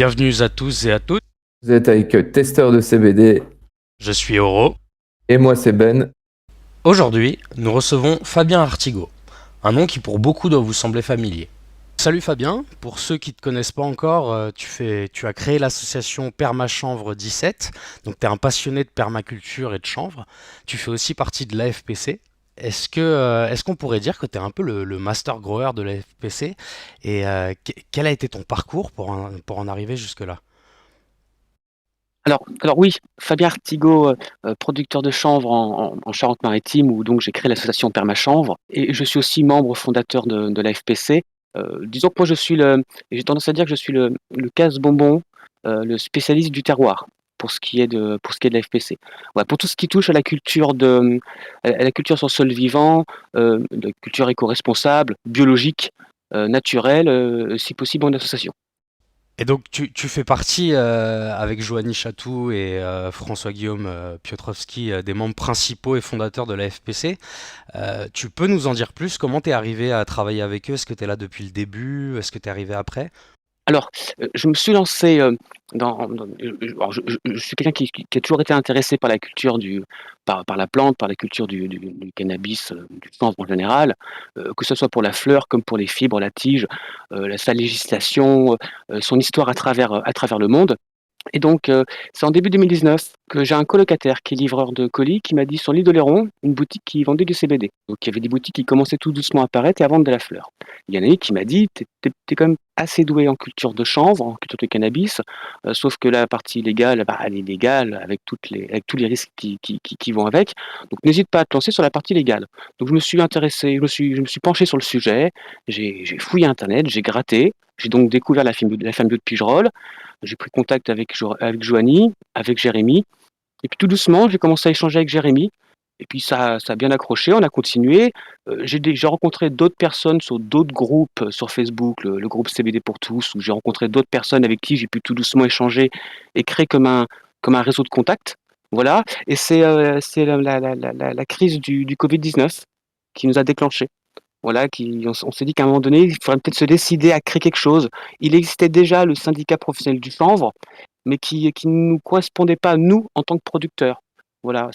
Bienvenue à tous et à toutes, Vous êtes avec Testeur de CBD je suis Oro. et moi c'est Ben. Aujourd'hui, nous recevons Fabien Artigot, un nom qui pour beaucoup doit vous sembler familier. Salut Fabien, pour ceux qui ne te connaissent pas encore, tu as créé l'association Permachanvre 17, donc tu es un passionné de permaculture et de chanvre. Tu fais aussi partie de l'AFPC. Est-ce qu'on pourrait dire que tu es un peu le master grower de l'AFPC et quel a été ton parcours pour en arriver jusque-là? Alors oui, Fabien Artigot, producteur de chanvre en Charente-Maritime, où donc j'ai créé l'association Permachanvre, et je suis aussi membre fondateur de l'AFPC. Disons que moi j'ai tendance à dire que je suis le casse-bonbon, le spécialiste du terroir pour ce qui est de l'AFPC. Ouais, pour tout ce qui touche à la culture à la culture sur sol vivant, de culture éco-responsable, biologique, naturelle, si possible en association. Et donc tu fais partie avec Joanny Chatou et François-Guillaume Piotrowski des membres principaux et fondateurs de la FPC. Tu peux nous en dire plus? Comment t'es arrivé à travailler avec eux? Est-ce que t'es là depuis le début? Est-ce que t'es arrivé après? Alors, je me suis lancé, dans alors je suis quelqu'un qui a toujours été intéressé par la culture par la plante, par la culture du cannabis, du chanvre en général, que ce soit pour la fleur comme pour les fibres, la tige, sa législation, son histoire à travers le monde. Et donc, c'est en début 2019 que j'ai un colocataire qui est livreur de colis qui m'a dit sur l'île d'Oléron, une boutique qui vendait du CBD. Donc il y avait des boutiques qui commençaient tout doucement à apparaître et à vendre de la fleur. Il y en a une qui m'a dit: «Tu es quand même assez doué en culture de chanvre, en culture de cannabis, sauf que la partie légale, bah, elle est légale avec tous les risques qui vont avec. Donc n'hésite pas à te lancer sur la partie légale». Donc je me suis intéressé, je me suis penché sur le sujet, j'ai fouillé internet, j'ai gratté, j'ai donc découvert la femme bio de Pigerolles. J'ai pris contact avec Joanie, avec Jérémy, et puis tout doucement, j'ai commencé à échanger avec Jérémy, et puis ça a bien accroché, on a continué. J'ai rencontré d'autres personnes sur d'autres groupes, sur Facebook, le groupe CBD pour tous, où j'ai rencontré d'autres personnes avec qui j'ai pu tout doucement échanger et créer comme un réseau de contacts. Voilà, et c'est la crise du Covid-19 qui nous a déclenché. Voilà, on s'est dit qu'à un moment donné, il faudrait peut-être se décider à créer quelque chose. Il existait déjà le syndicat professionnel du chanvre, mais qui ne nous correspondait pas, nous, en tant que producteurs. Voilà,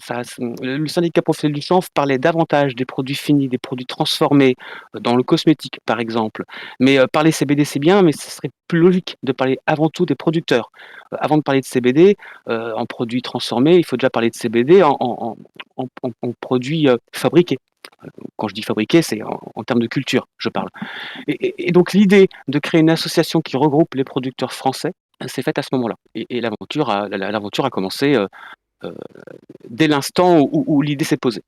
le syndicat professionnel du chanvre parlait davantage des produits finis, des produits transformés, dans le cosmétique, par exemple. Mais parler CBD, c'est bien, mais ce serait plus logique de parler avant tout des producteurs. Avant de parler de CBD, en produits transformés, il faut déjà parler de CBD en produits fabriqués. Quand je dis fabriqués, c'est en termes de culture, je parle. Et donc l'idée de créer une association qui regroupe les producteurs français s'est faite à ce moment-là. Et l'aventure a commencé euh, dès l'instant où l'idée s'est posée.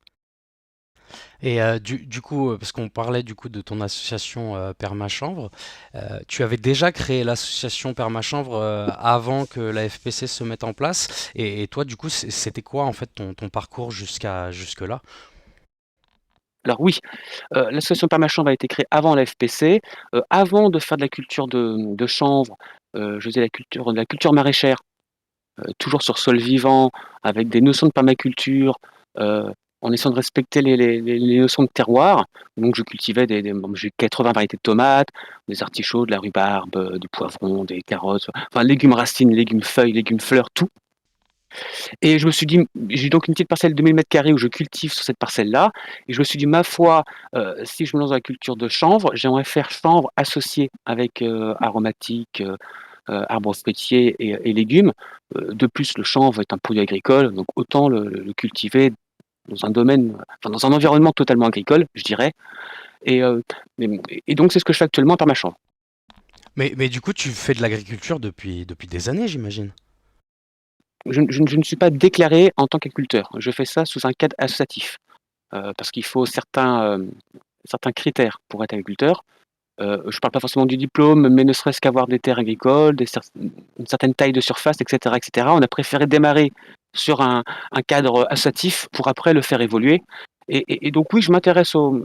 Et du coup, parce qu'on parlait du coup de ton association Permachanvre, tu avais déjà créé l'association Permachanvre avant que la FPC se mette en place. Et toi, du coup, c'était quoi en fait ton parcours jusque-là? Alors oui, l'association Permachanvre a été créée avant la FPC. Avant de faire de la culture de chanvre, je faisais de la culture maraîchère, toujours sur sol vivant, avec des notions de permaculture, heu, en essayant de respecter les notions de terroir. Donc je cultivais bon, j'ai 80 variétés de tomates, des artichauts, de la rhubarbe, du poivron, des carottes, enfin légumes racines, légumes feuilles, légumes fleurs, tout. Et je me suis dit, j'ai donc une petite parcelle de 1 000 m² où je cultive sur cette parcelle-là, et je me suis dit: «Ma foi, si je me lance dans la culture de chanvre, j'aimerais faire chanvre associé avec, aromatique, arbres fruitiers et légumes». De plus, le chanvre est un produit agricole, donc autant le cultiver dans un domaine, enfin dans un environnement totalement agricole, je dirais. Et donc c'est ce que je fais actuellement par ma chanvre. Mais du coup, tu fais de l'agriculture depuis des années, j'imagine. Je ne suis pas déclaré en tant qu'agriculteur. Je fais ça sous un cadre associatif, parce qu'il faut certains critères pour être agriculteur. Je parle pas forcément du diplôme, mais ne serait-ce qu'avoir des terres agricoles, une certaine taille de surface, et cetera, et cetera. On a préféré démarrer sur un cadre associatif pour après le faire évoluer. Et donc oui, je m'intéresse aux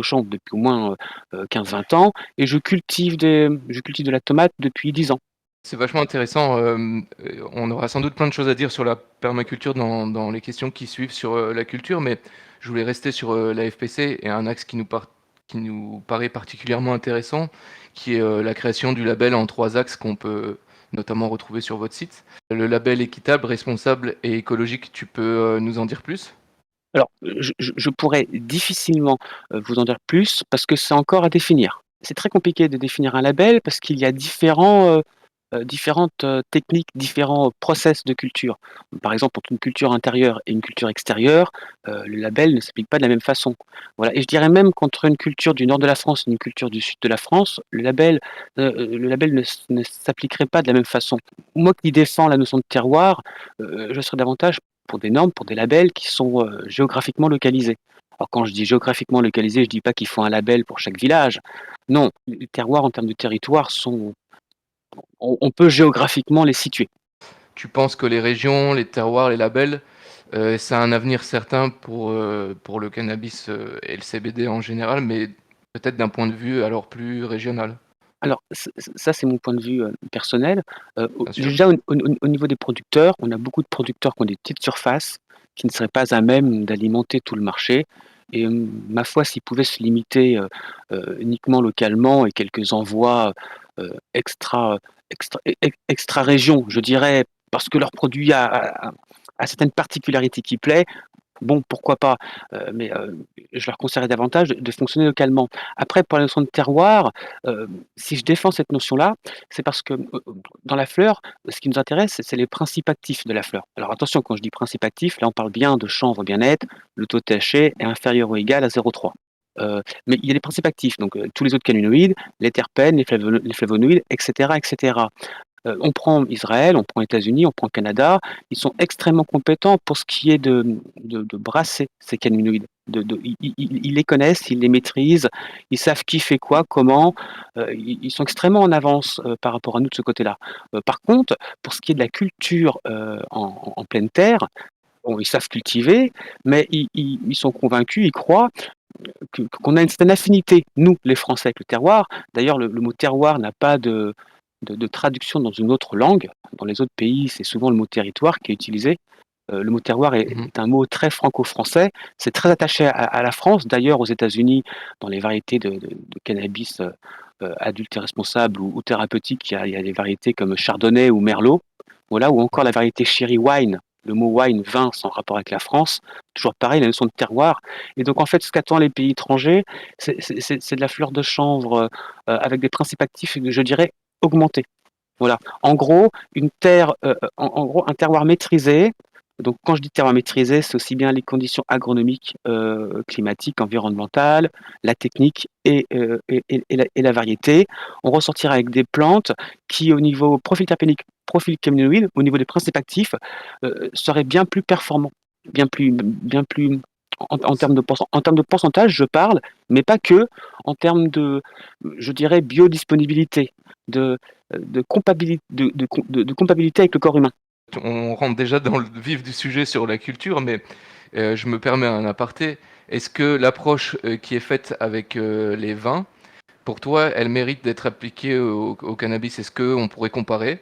champs depuis au moins, 15-20 ans, et je cultive de la tomate depuis 10 ans. C'est vachement intéressant, on aura sans doute plein de choses à dire sur la permaculture dans les questions qui suivent sur, la culture, mais je voulais rester sur, la FPC et un axe qui nous paraît particulièrement intéressant, qui est, la création du label en 3 axes qu'on peut notamment retrouvés sur votre site. Le label équitable, responsable et écologique, tu peux nous en dire plus? Alors, je pourrais difficilement, vous en dire plus parce que c'est encore à définir. C'est très compliqué de définir un label parce qu'il y a différentes, techniques, différents process de culture. Par exemple, entre une culture intérieure et une culture extérieure, le label ne s'applique pas de la même façon. Voilà, et je dirais même qu'entre une culture du nord de la France et une culture du sud de la France, le label ne s'appliquerait pas de la même façon. Moi qui défends la notion de terroir, je serais davantage pour des normes, pour des labels qui sont, géographiquement localisés. Alors quand je dis géographiquement localisés, je dis pas qu'il faut un label pour chaque village. Non, les terroirs en termes de territoire sont on peut géographiquement les situer. Tu penses que les régions, les terroirs, les labels, ça a un avenir certain pour le cannabis, et le CBD en général, mais peut-être d'un point de vue alors plus régional? Alors ça, c'est mon point de vue, personnel. Au Bien sûr. déjà au niveau des producteurs, on a beaucoup de producteurs qui ont des petites surfaces, qui ne seraient pas à même d'alimenter tout le marché et ma foi, s'ils pouvaient se limiter, uniquement localement et quelques envois, extra-région, je dirais, parce que leur produit a certaines particularités qui plaît. Bon, pourquoi pas? Mais je leur conseillerais davantage de fonctionner localement. Après, pour la notion de terroir, si je défends cette notion-là, c'est parce que, dans la fleur, ce qui nous intéresse, c'est les principes actifs de la fleur. Alors attention, quand je dis principes actifs, là, on parle bien de chanvre bien net, le taux de THC est inférieur ou égal à 0,3. Mais il y a les principes actifs, donc tous les autres cannabinoïdes, les terpènes, les flavonoïdes, et cetera, et cetera. On prend Israël, on prend États-Unis, on prend Canada, ils sont extrêmement compétents pour ce qui est de brasser ces cannabinoïdes. Ils les connaissent, ils les maîtrisent, ils savent qui fait quoi, comment, ils sont extrêmement en avance, par rapport à nous de ce côté-là. Par contre, pour ce qui est de la culture, en pleine terre, bon, ils savent cultiver, mais ils sont convaincus, ils croient qu'on a une certaine affinité, nous, les Français, avec le terroir. D'ailleurs, le mot terroir n'a pas de traduction dans une autre langue. Dans les autres pays, c'est souvent le mot territoire qui est utilisé. Le mot terroir est Mmh. est un mot très franco-français. C'est très attaché à la France. D'ailleurs, aux États-Unis, dans les variétés de cannabis, adulte et responsable ou thérapeutique, il y a des variétés comme Chardonnay ou Merlot. Voilà, ou encore la variété Sherry Wine. Le mot wine, vin, sans rapport avec la France. Toujours pareil, la notion de terroir. Et donc, en fait, ce qu'attendent les pays étrangers, c'est de la fleur de chanvre, avec des principes actifs, je dirais, augmentés. Voilà. En gros, une terre, en gros, un terroir maîtrisé. Donc, quand je dis terroir maîtrisé, c'est aussi bien les conditions agronomiques, climatiques, environnementales, la technique et la variété. On ressortira avec des plantes qui, au niveau profil terpénique, profil cannabinoïde, au niveau des principes actifs, seraient bien plus performants, bien plus en termes de pourcentage, je parle, mais pas que, en termes de, je dirais, biodisponibilité, de compatibilité avec le corps humain. On rentre déjà dans le vif du sujet sur la culture, mais je me permets un aparté. Est-ce que l'approche, qui est faite avec, les vins, pour toi, elle mérite d'être appliquée au cannabis? Est-ce qu'on pourrait comparer?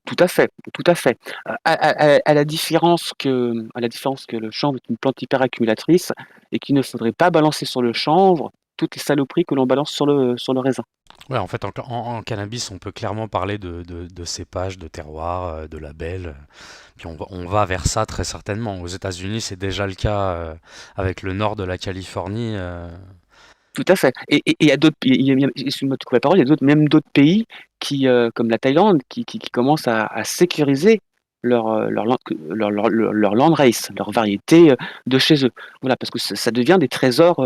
Tout à fait, tout à fait. À la différence que le chanvre est une plante hyper accumulatrice et qu'il ne faudrait pas balancer sur le chanvre toutes les saloperies que l'on balance sur le raisin. Ouais, en fait, en cannabis, on peut clairement parler de cépages, de terroirs, de labels. Puis on va vers ça très certainement. Aux États-Unis, c'est déjà le cas avec le nord de la Californie. Tout à fait. Et il y a d'autres pays, excuse-moi de te couper la parole, il y a même d'autres pays qui, comme la Thaïlande, qui commencent à sécuriser leur land race, leur variété de chez eux. Voilà, parce que ça devient des trésors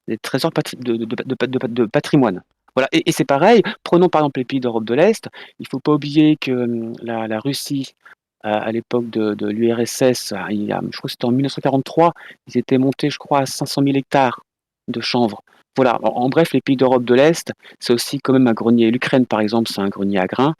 de patrimoine. Voilà, et c'est pareil, prenons par exemple les pays d'Europe de l'Est, il ne faut pas oublier que la Russie, à l'époque de l'URSS, je crois que c'était en 1943, ils étaient montés, je crois, à 500 000 hectares de chanvre. Voilà, en bref, les pays d'Europe de l'Est, c'est aussi quand même un grenier. L'Ukraine, par exemple, c'est un grenier à grains.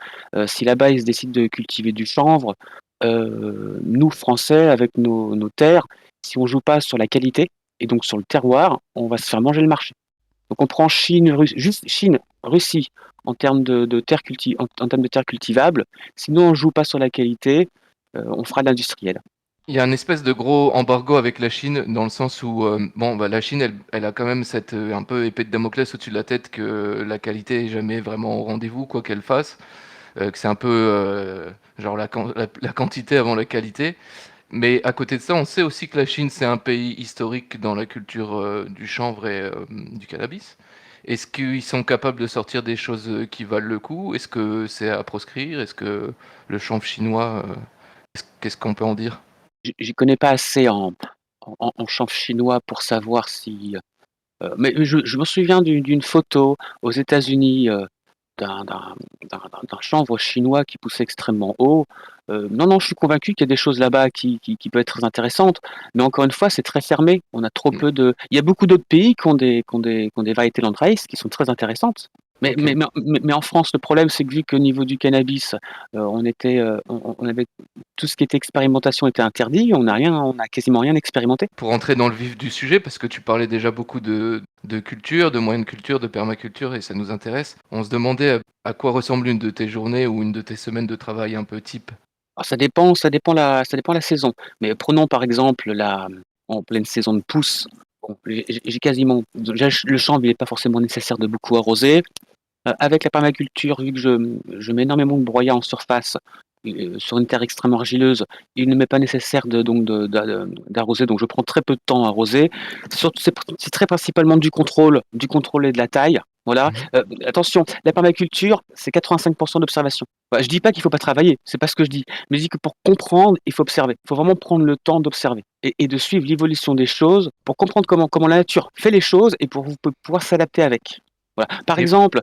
Si là-bas, ils se décident de cultiver du chanvre, nous, Français, avec nos terres, si on joue pas sur la qualité et donc sur le terroir, on va se faire manger le marché. Donc on prend juste Chine, Russie, en termes de terres en termes de terres cultivables. Sinon, on joue pas sur la qualité, on fera de l'industriel. Il y a un espèce de gros embargo avec la Chine dans le sens où, bon, bah, la Chine, elle a quand même cette, un peu épée de Damoclès au-dessus de la tête que la qualité est jamais vraiment au rendez-vous, quoi qu'elle fasse. que c'est un peu genre la quantité avant la qualité. Mais à côté de ça, on sait aussi que la Chine, c'est un pays historique dans la culture du chanvre et du cannabis. Est-ce qu'ils sont capables de sortir des choses qui valent le coup? Est-ce que c'est à proscrire? Est-ce que le chanvre chinois, qu'est-ce qu'on peut en dire? J'y connais pas assez en chanvre chinois pour savoir si, mais je me souviens d'une photo aux États-Unis, d'un d'un d'un chanvre chinois qui poussait extrêmement haut. Non, non, je suis convaincu qu'il y a des choses là-bas qui peuvent être très intéressantes, mais encore une fois, c'est très fermé. On a trop Mm. peu de il y a beaucoup d'autres pays qui ont des variétés landrace qui sont très intéressantes. Mais Ok. mais mais mais en France, le problème, c'est que vu qu'au niveau du cannabis, on avait tout ce qui était expérimentation était interdit, on n'a quasiment rien expérimenté. Pour entrer dans le vif du sujet, parce que tu parlais déjà beaucoup de culture, de moyenne culture, de permaculture, et ça nous intéresse, on se demandait à quoi ressemble une de tes journées ou une de tes semaines de travail un peu type. Alors ça dépend la saison. Mais prenons par exemple en pleine saison de pousse, bon, j'ai quasiment déjà le chanvre il est pas forcément nécessaire de beaucoup arroser. Avec la permaculture, vu que je mets énormément de broyat en surface, sur une terre extrêmement argileuse, il ne m'est pas nécessaire d'arroser, donc je prends très peu de temps à arroser. C'est très principalement du contrôle et de la taille. Voilà. Mhm. Attention, la permaculture, c'est 85% d'observation. Bah, je dis pas qu'il faut pas travailler, c'est pas ce que je dis. Mais je dis que pour comprendre, il faut observer. Il faut vraiment prendre le temps d'observer et de suivre l'évolution des choses pour comprendre comment la nature fait les choses et pour vous pouvoir s'adapter avec. Voilà. Et Par exemple,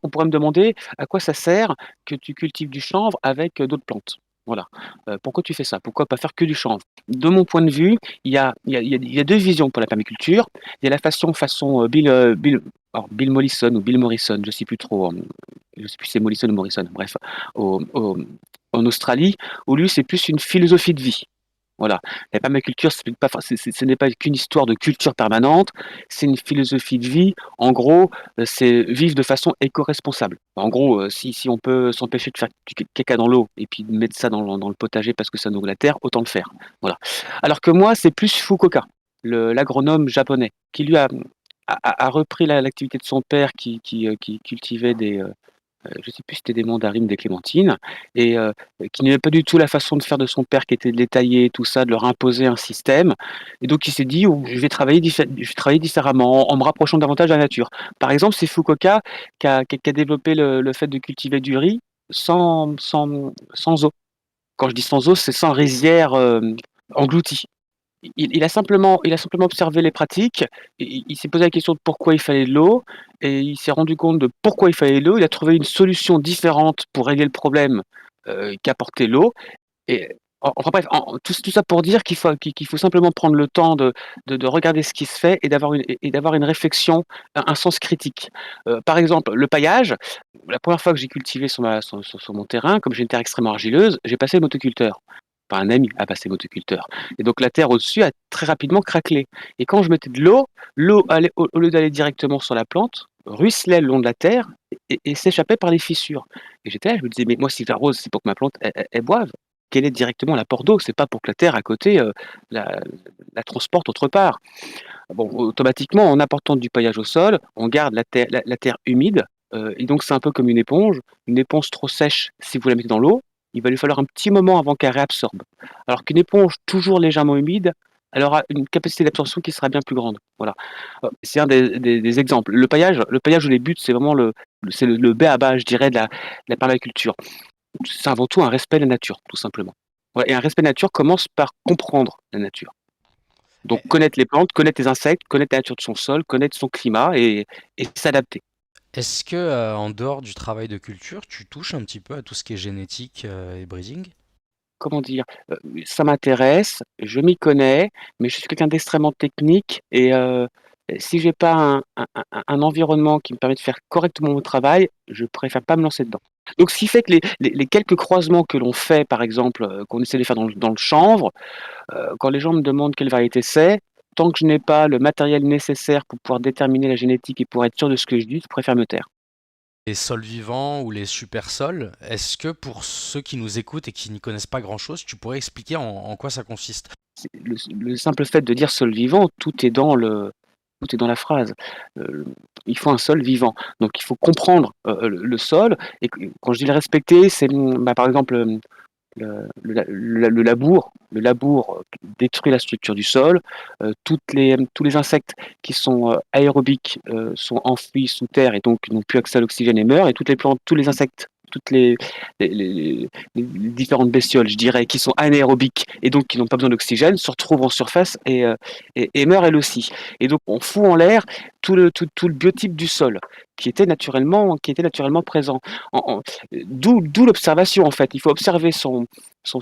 on pourrait me demander à quoi ça sert que tu cultives du chanvre avec d'autres plantes. Voilà. Pourquoi tu fais ça? Pourquoi pas faire que du chanvre? De mon point de vue, il y a deux visions pour la permaculture. Il y a la façon Bill Mollison ou Bill Morrison, je sais plus trop. Je sais plus si c'est Mollison ou Morrison. Bref, au- au- en Australie, où lui c'est plus une philosophie de vie. Voilà. La permaculture, ce n'est pas qu'une histoire de culture permanente, c'est une philosophie de vie. En gros, c'est vivre de façon éco-responsable. En gros, si on peut s'empêcher de faire du caca dans l'eau et puis de mettre ça dans le potager parce que ça nourrit la terre, autant le faire. Voilà. Alors que moi, c'est plus Fukuoka, l'agronome japonais, qui lui a repris l'activité de son père qui cultivait je sais plus si c'était des mandarines, des clémentines, et qui n'aimait pas du tout la façon de faire de son père qui était de les tailler, tout ça, de leur imposer un système. Et donc il s'est dit: «Oh, je vais travailler différemment, en me rapprochant davantage de la nature». Par exemple, c'est Fukuoka qui a développé le fait de cultiver du riz sans eau. Quand je dis sans eau, c'est sans rizière, engloutie. Il a simplement observé les pratiques, il s'est posé la question de pourquoi il fallait de l'eau et il s'est rendu compte de pourquoi il fallait de l'eau. Il a trouvé une solution différente pour régler le problème, qu'apportait l'eau et enfin bref, tout ça pour dire qu'il faut simplement prendre le temps de regarder ce qui se fait et d'avoir une réflexion, un sens critique. Par exemple, le paillage, la première fois que j'ai cultivé sur mon terrain, comme j'ai une terre extrêmement argileuse, j'ai passé le motoculteur. Enfin, un ami a passé motoculteur et donc la terre au-dessus a très rapidement craquelé et quand je mettais de l'eau allait au lieu d'aller directement sur la plante, ruisselait le long de la terre et s'échappait par les fissures et j'étais là, je me disais: «Mais moi si j'arrose, c'est pour que ma plante elle boive. Quel est directement l'apport d'eau? C'est pas pour que la terre à côté, la la transporte autre part». Bon, automatiquement, en apportant du paillage au sol, on garde la terre humide, et donc c'est un peu comme une éponge. Une éponge trop sèche, si vous la mettez dans l'eau, il va lui falloir un petit moment avant qu'elle réabsorbe. Alors qu'une éponge toujours légèrement humide, elle aura une capacité d'absorption qui sera bien plus grande. Voilà. C'est un des exemples. Le paillage ou les buts, c'est vraiment le b.a-ba, je dirais, de la permaculture. C'est avant tout un respect de la nature, tout simplement. Ouais, et un respect de la nature commence par comprendre la nature. Donc connaître les plantes, connaître les insectes, connaître la nature de son sol, connaître son climat et s'adapter. Est-ce que, en dehors du travail de culture, tu touches un petit peu à tout ce qui est génétique, et breeding? Comment dire? Ça m'intéresse, je m'y connais, mais je suis quelqu'un d'extrêmement technique et si j'ai pas un environnement qui me permet de faire correctement mon travail, je préfère pas me lancer dedans. Donc ce qui fait que les quelques croisements que l'on fait, par exemple, qu'on essaie de faire dans le chanvre, quand les gens me demandent quelle variété c'est, tant que je n'ai pas le matériel nécessaire pour pouvoir déterminer la génétique et pour être sûr de ce que je dis, je préfère me taire. Les sols vivants ou les super sols, est-ce que pour ceux qui nous écoutent et qui n'y connaissent pas grand-chose, tu pourrais expliquer en quoi ça consiste? C'est le simple fait de dire sol vivant, tout est dans le tout est dans la phrase. Il faut un sol vivant. Donc il faut comprendre le sol. Et quand je dis le respecter, c'est par exemple le labour détruit la structure du sol. Tous les insectes qui sont aérobiques sont enfouis sous terre et donc n'ont plus accès à l'oxygène et meurent. Et toutes les plantes, tous les insectes, toutes les différentes bestioles, je dirais, qui sont anaérobiques et donc qui n'ont pas besoin d'oxygène, se retrouvent en surface et meurent elles aussi. Et donc on fout en l'air tout le biotype du sol qui était naturellement présent. D'où l'observation en fait. Il faut observer son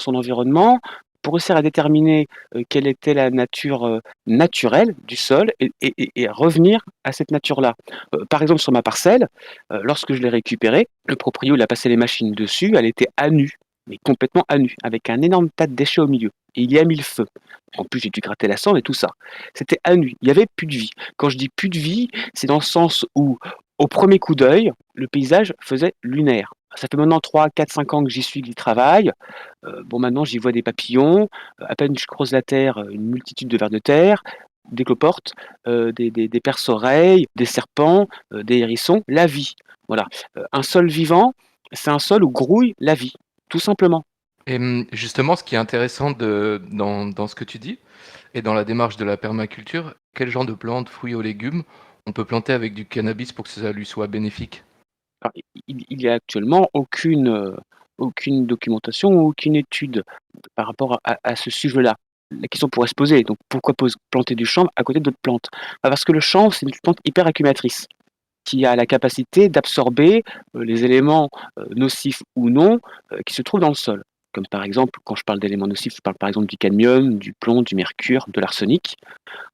environnement pour réussir à déterminer quelle était la nature naturelle du sol et revenir à cette nature-là. Par exemple, sur ma parcelle, lorsque je l'ai récupérée, le proprio il a passé les machines dessus, elle était à nu, mais complètement à nu, avec un énorme tas de déchets au milieu. Et il y a mis le feu. En plus, j'ai dû gratter la cendre et tout ça. C'était à nu, il n'y avait plus de vie. Quand je dis plus de vie, c'est dans le sens où, au premier coup d'œil, le paysage faisait lunaire. Ça fait maintenant 3, 4, 5 ans que j'y suis, que j'y travaille. Bon, maintenant, j'y vois des papillons. À peine je creuse la terre, une multitude de vers de terre, des cloportes, des perce-oreilles, des serpents, des hérissons, la vie. Voilà. Un sol vivant, c'est un sol où grouille la vie, tout simplement. Et justement, ce qui est intéressant dans ce que tu dis et dans la démarche de la permaculture, quel genre de plantes, fruits ou légumes on peut planter avec du cannabis pour que ça lui soit bénéfique? Alors, il y a actuellement aucune documentation ou aucune étude par rapport à ce sujet-là. La question pourrait se poser, donc pourquoi planter du chanvre à côté d'autres plantes? Parce que le chanvre, c'est une plante hyper accumulatrice qui a la capacité d'absorber les éléments nocifs ou non qui se trouvent dans le sol. Comme par exemple, quand je parle d'éléments nocifs, je parle par exemple du cadmium, du plomb, du mercure, de l'arsenic.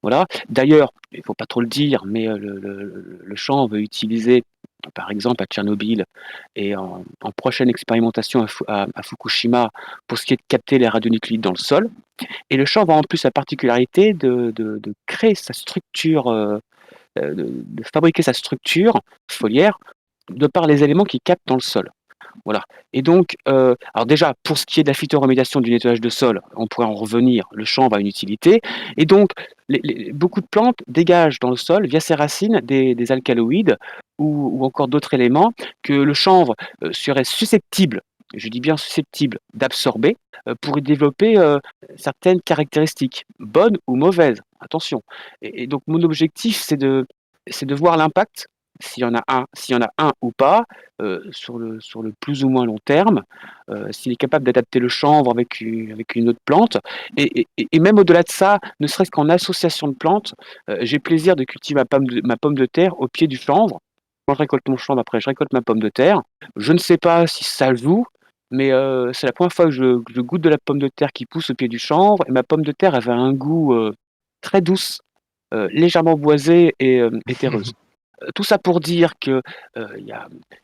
Voilà. D'ailleurs, il ne faut pas trop le dire, mais le chanvre est utilisé par exemple à Tchernobyl et en prochaine expérimentation à Fukushima pour ce qui est de capter les radionuclides dans le sol. Et le chanvre a en plus la particularité de créer sa structure, de fabriquer sa structure foliaire de par les éléments qu'il capte dans le sol. Voilà. Et donc, alors déjà, pour ce qui est de la phytoremédiation du nettoyage de sol, on pourrait en revenir, le chanvre a une utilité. Et donc, beaucoup de plantes dégagent dans le sol, via ses racines, des alcaloïdes ou encore d'autres éléments que le chanvre serait susceptible, je dis bien susceptible, d'absorber pour y développer certaines caractéristiques, bonnes ou mauvaises. Attention. Et donc, mon objectif, c'est de voir l'impact s'il y en a un ou pas, sur le plus ou moins long terme, s'il est capable d'adapter le chanvre avec une autre plante et même au-delà de ça, ne serait-ce qu'en association de plantes, j'ai plaisir de cultiver ma pomme de terre au pied du chanvre. Quand je récolte mon chanvre, après je récolte ma pomme de terre. Je ne sais pas si ça joue, mais c'est la première fois que je goûte de la pomme de terre qui pousse au pied du chanvre et ma pomme de terre avait un goût, très douce, légèrement boisée et terreuse. Tout ça pour dire que, il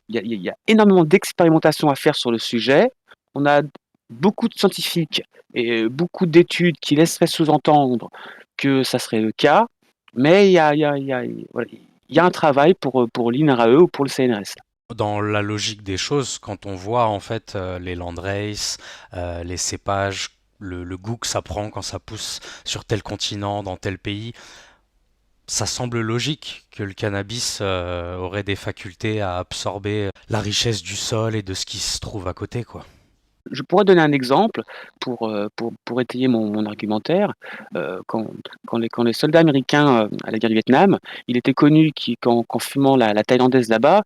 y a énormément d'expérimentations à faire sur le sujet. On a beaucoup de scientifiques et beaucoup d'études qui laisseraient sous-entendre que ça serait le cas, mais voilà, il y a un travail pour l'INRAE ou pour le CNRS. Dans la logique des choses, quand on voit en fait les landrace, les cépages, le goût que ça prend quand ça pousse sur tel continent, dans tel pays, ça semble logique que le cannabis aurait des facultés à absorber la richesse du sol et de ce qui se trouve à côté, quoi. Je pourrais donner un exemple pour étayer mon argumentaire. Quand les soldats américains, à la guerre du Vietnam, il était connu qu'en fumant la thaïlandaise là-bas,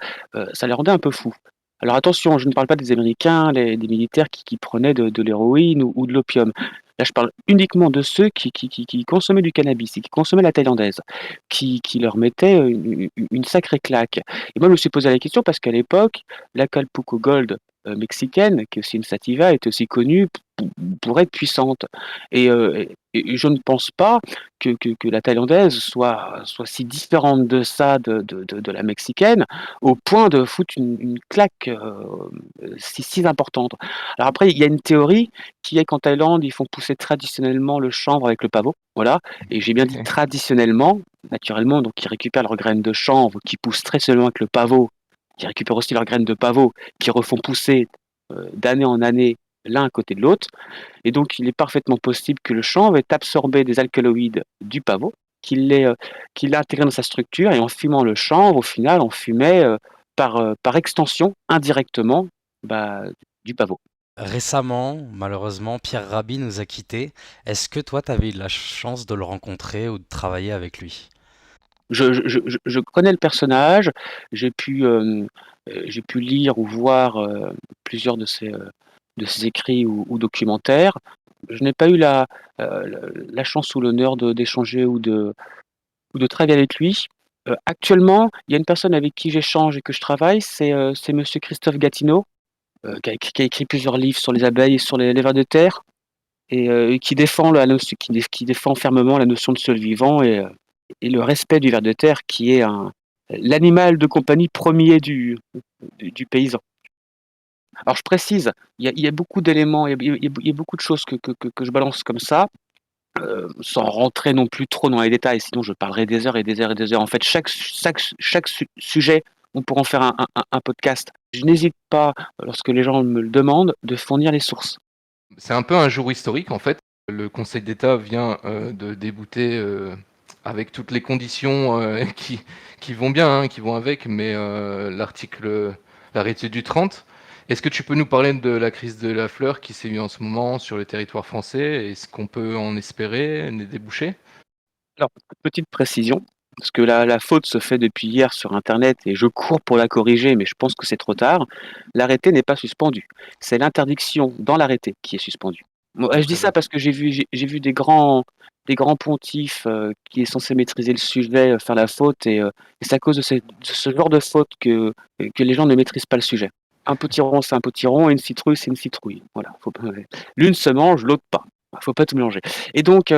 ça les rendait un peu fous. Alors attention, je ne parle pas des Américains, des militaires qui prenaient de l'héroïne ou de l'opium. Là, je parle uniquement de ceux qui consommaient du cannabis et qui consommaient la thaïlandaise, qui leur mettaient une sacrée claque. Et moi, je me suis posé la question parce qu'à l'époque, la Calpuco Gold mexicaine, qui est aussi une sativa, est aussi connue pour être puissante. Et je ne pense pas que la thaïlandaise soit si différente de ça, de la mexicaine, au point de foutre une claque si importante. Alors après, il y a une théorie qui est qu'en Thaïlande, ils font pousser traditionnellement le chanvre avec le pavot. Voilà. Et j'ai bien dit Ok. traditionnellement, naturellement, donc ils récupèrent leurs graines de chanvre qui poussent très seulement avec le pavot, qui récupèrent aussi leurs graines de pavot, qui refont pousser d'année en année l'un à côté de l'autre. Et donc, il est parfaitement possible que le chanvre ait absorbé des alcaloïdes du pavot qu'il l'a intégré dans sa structure et en fumant le chanvre, au final, on fumait par extension, indirectement, bah, du pavot. Récemment, malheureusement, Pierre Rabhi nous a quittés. Est-ce que toi, tu avais eu la chance de le rencontrer ou de travailler avec lui? Je connais le personnage, j'ai pu, j'ai pu lire ou voir plusieurs de ses écrits ou documentaires. Je n'ai pas eu la chance ou l'honneur d'échanger ou de travailler avec lui. Actuellement, il y a une personne avec qui j'échange et que je travaille, c'est Monsieur Christophe Gatineau, qui a écrit plusieurs livres sur les abeilles et sur les vers de terre, et qui défend qui défend fermement la notion de sol vivant et le respect du ver de terre qui est l'animal de compagnie premier du paysan. Alors je précise, il y a beaucoup d'éléments, il y a beaucoup de choses que je balance comme ça, sans rentrer non plus trop dans les détails, sinon je parlerai des heures et des heures et des heures. En fait, chaque sujet, on pourra en faire un podcast. Je n'hésite pas, lorsque les gens me le demandent, de fournir les sources. C'est un peu un jour historique en fait. Le Conseil d'État vient de débouter avec toutes les conditions qui vont bien, qui vont avec, mais l'arrêté du 30. Est-ce que tu peux nous parler de la crise de la fleur qui sévit en ce moment sur le territoire français? Est-ce qu'on peut en espérer des débouchés? Alors, petite précision, parce que la faute se fait depuis hier sur internet et je cours pour la corriger, mais je pense que c'est trop tard. L'arrêté n'est pas suspendu. C'est l'interdiction dans l'arrêté qui est suspendue. Moi, je dis Très ça bien. parce que j'ai vu des grands pontifs qui est censé maîtriser le sujet faire la faute et c'est à cause de ce genre de faute que les gens ne maîtrisent pas le sujet. Un potiron, c'est un potiron, et une citrouille, c'est une citrouille. Voilà. L'une se mange, l'autre pas. Faut pas tout mélanger. Et donc,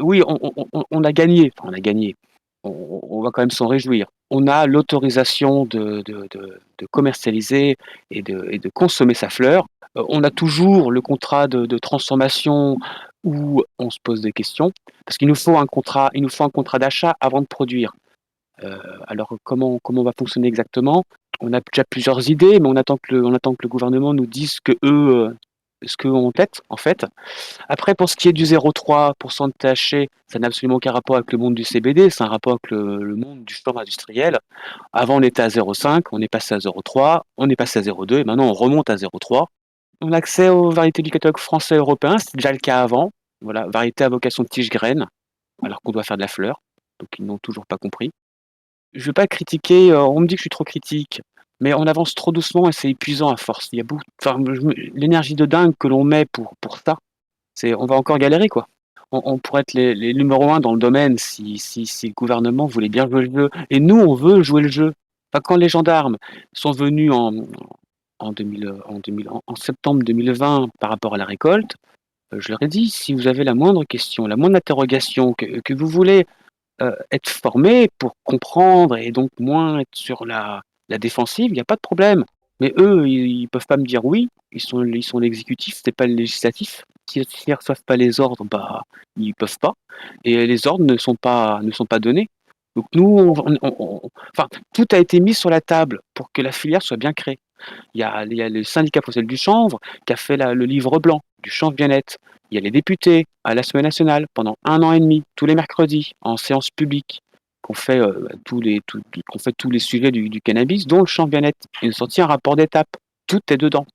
oui, on a gagné. Enfin, on a gagné. On va quand même s'en réjouir. On a l'autorisation de commercialiser et de consommer sa fleur. On a toujours le contrat de transformation où on se pose des questions, parce qu'il nous faut un contrat d'achat avant de produire. Alors comment va fonctionner exactement? On a déjà plusieurs idées, mais on attend que le gouvernement nous dise ce qu'eux ont en tête, en fait. Après, pour ce qui est du 0,3% de THC, ça n'a absolument aucun rapport avec le monde du CBD, c'est un rapport avec le monde du sport industriel. Avant, on était à 0,5, on est passé à 0,3, on est passé à 0,2, et maintenant on remonte à 0,3. On a accès aux variétés du catalogue français et européen, c'était déjà le cas avant. Voilà, variété à vocation de tige-graine, alors qu'on doit faire de la fleur, donc ils n'ont toujours pas compris. Je ne veux pas critiquer, on me dit que je suis trop critique, mais on avance trop doucement et c'est épuisant à force. Il y a beaucoup, enfin, l'énergie de dingue que l'on met pour ça, on va encore galérer, quoi. On pourrait être les numéro un dans le domaine si le gouvernement voulait bien jouer le jeu. Et nous, on veut jouer le jeu. Enfin, quand les gendarmes sont venus en septembre 2020 par rapport à la récolte, je leur ai dit, si vous avez la moindre question, la moindre interrogation, que vous voulez être formé pour comprendre et donc moins être sur la défensive, il y a pas de problème. Mais eux, ils peuvent pas me dire oui, ils sont l'exécutif, c'est pas le législatif. S'ils reçoivent pas les ordres, bah, ils peuvent pas et les ordres ne sont pas donnés. Donc nous, enfin, tout a été mis sur la table pour que la filière soit bien créée. Il y a le syndicat professionnel du chanvre qui a fait le livre blanc du chanvre bien-être. Il y a les députés à l'Assemblée nationale pendant 1 an et demi, tous les mercredis, en séance publique, qu'on fait, qu'on fait tous les sujets du cannabis, dont le chanvre bien-être. Ils ont sorti un rapport d'étape. Tout est dedans.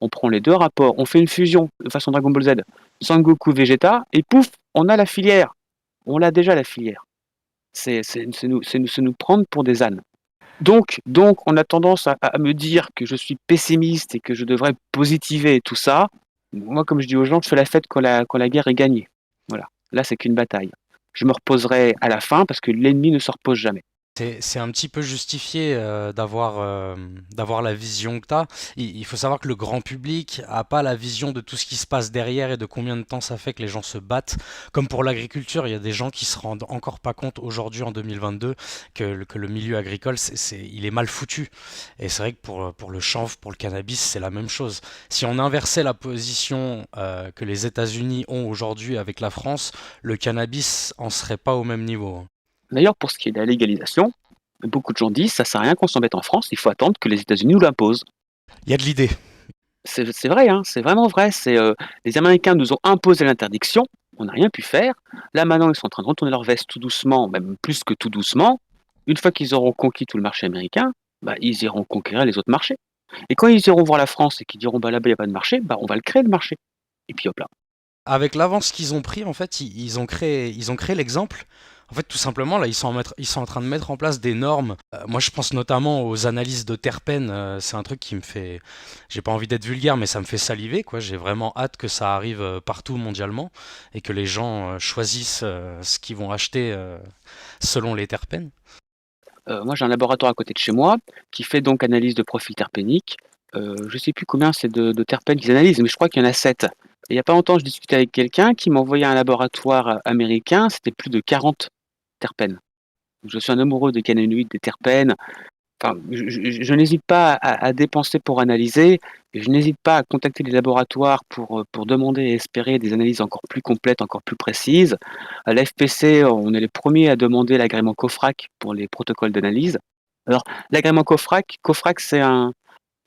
On prend les deux rapports, on fait une fusion de façon Dragon Ball Z, Sangoku Vegeta, et pouf, on a la filière. On l'a déjà la filière. C'est nous prendre pour des ânes. Donc, on a tendance à me dire que je suis pessimiste et que je devrais positiver et tout ça. Moi, comme je dis aux gens, je fais la fête quand la guerre est gagnée. Voilà. Là, c'est qu'une bataille. Je me reposerai à la fin parce que l'ennemi ne se repose jamais. C'est un petit peu justifié d'avoir la vision que tu as. Il faut savoir que le grand public a pas la vision de tout ce qui se passe derrière et de combien de temps ça fait que les gens se battent. Comme pour l'agriculture, il y a des gens qui se rendent encore pas compte aujourd'hui en 2022 que le milieu agricole, il est mal foutu. Et c'est vrai que pour le chanvre, pour le cannabis, c'est la même chose. Si on inversait la position que les États-Unis ont aujourd'hui avec la France, le cannabis en serait pas au même niveau. D'ailleurs, pour ce qui est de la légalisation, beaucoup de gens disent ça sert à rien qu'on s'embête en France, il faut attendre que les États-Unis nous l'imposent. Il y a de l'idée. C'est vrai, hein, c'est vraiment vrai. Les Américains nous ont imposé l'interdiction. on n'a rien pu faire. Là, maintenant, ils sont en train de retourner leur veste tout doucement, même plus que tout doucement. Une fois qu'ils auront conquis tout le marché américain, bah, ils iront conquérir les autres marchés. Et quand ils iront voir la France et qu'ils diront bah là-bas, il n'y a pas de marché, bah, on va le créer le marché. Et puis hop là. Avec l'avance qu'ils ont pris, en fait, ils ont créé l'exemple. En fait, tout simplement, là, ils sont en train de mettre en place des normes. Moi, je pense notamment aux analyses de terpènes. C'est un truc qui me fait. J'ai pas envie d'être vulgaire, mais ça me fait saliver, quoi. J'ai vraiment hâte que ça arrive partout mondialement et que les gens choisissent ce qu'ils vont acheter selon les terpènes. Moi, j'ai un laboratoire à côté de chez moi qui fait donc analyse de profil terpénique. Je sais plus combien c'est de terpènes qu'ils analysent, mais je crois qu'il y en a 7. Et il y a pas longtemps, je discutais avec quelqu'un qui m'envoyait un laboratoire américain, c'était plus de 40 terpènes. Je suis un amoureux des cannabinoïdes, des terpènes. Enfin, je n'hésite pas à dépenser pour analyser, et je n'hésite pas à contacter les laboratoires pour demander et espérer des analyses encore plus complètes, encore plus précises. À l'FPC, on est les premiers à demander l'agrément COFRAC pour les protocoles d'analyse. Alors, l'agrément COFRAC, c'est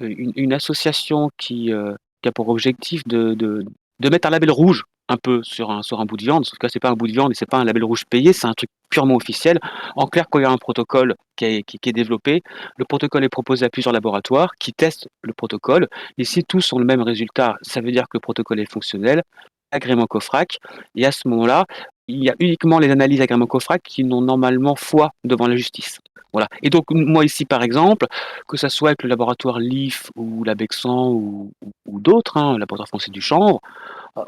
une association qui a pour objectif de mettre un label rouge un peu sur un bout de viande, sauf que là, c'est pas un bout de viande et c'est pas un label rouge payé, c'est un truc purement officiel. En clair, quand il y a un protocole qui est développé, le protocole est proposé à plusieurs laboratoires qui testent le protocole, et si tous ont le même résultat, ça veut dire que le protocole est fonctionnel, agrément COFRAC, et à ce moment-là, il y a uniquement les analyses agrément COFRAC qui n'ont normalement foi devant la justice. Voilà. Et donc, moi ici, par exemple, que ça soit avec le laboratoire LIF ou l'Abexan ou d'autres, hein, le laboratoire français du chanvre,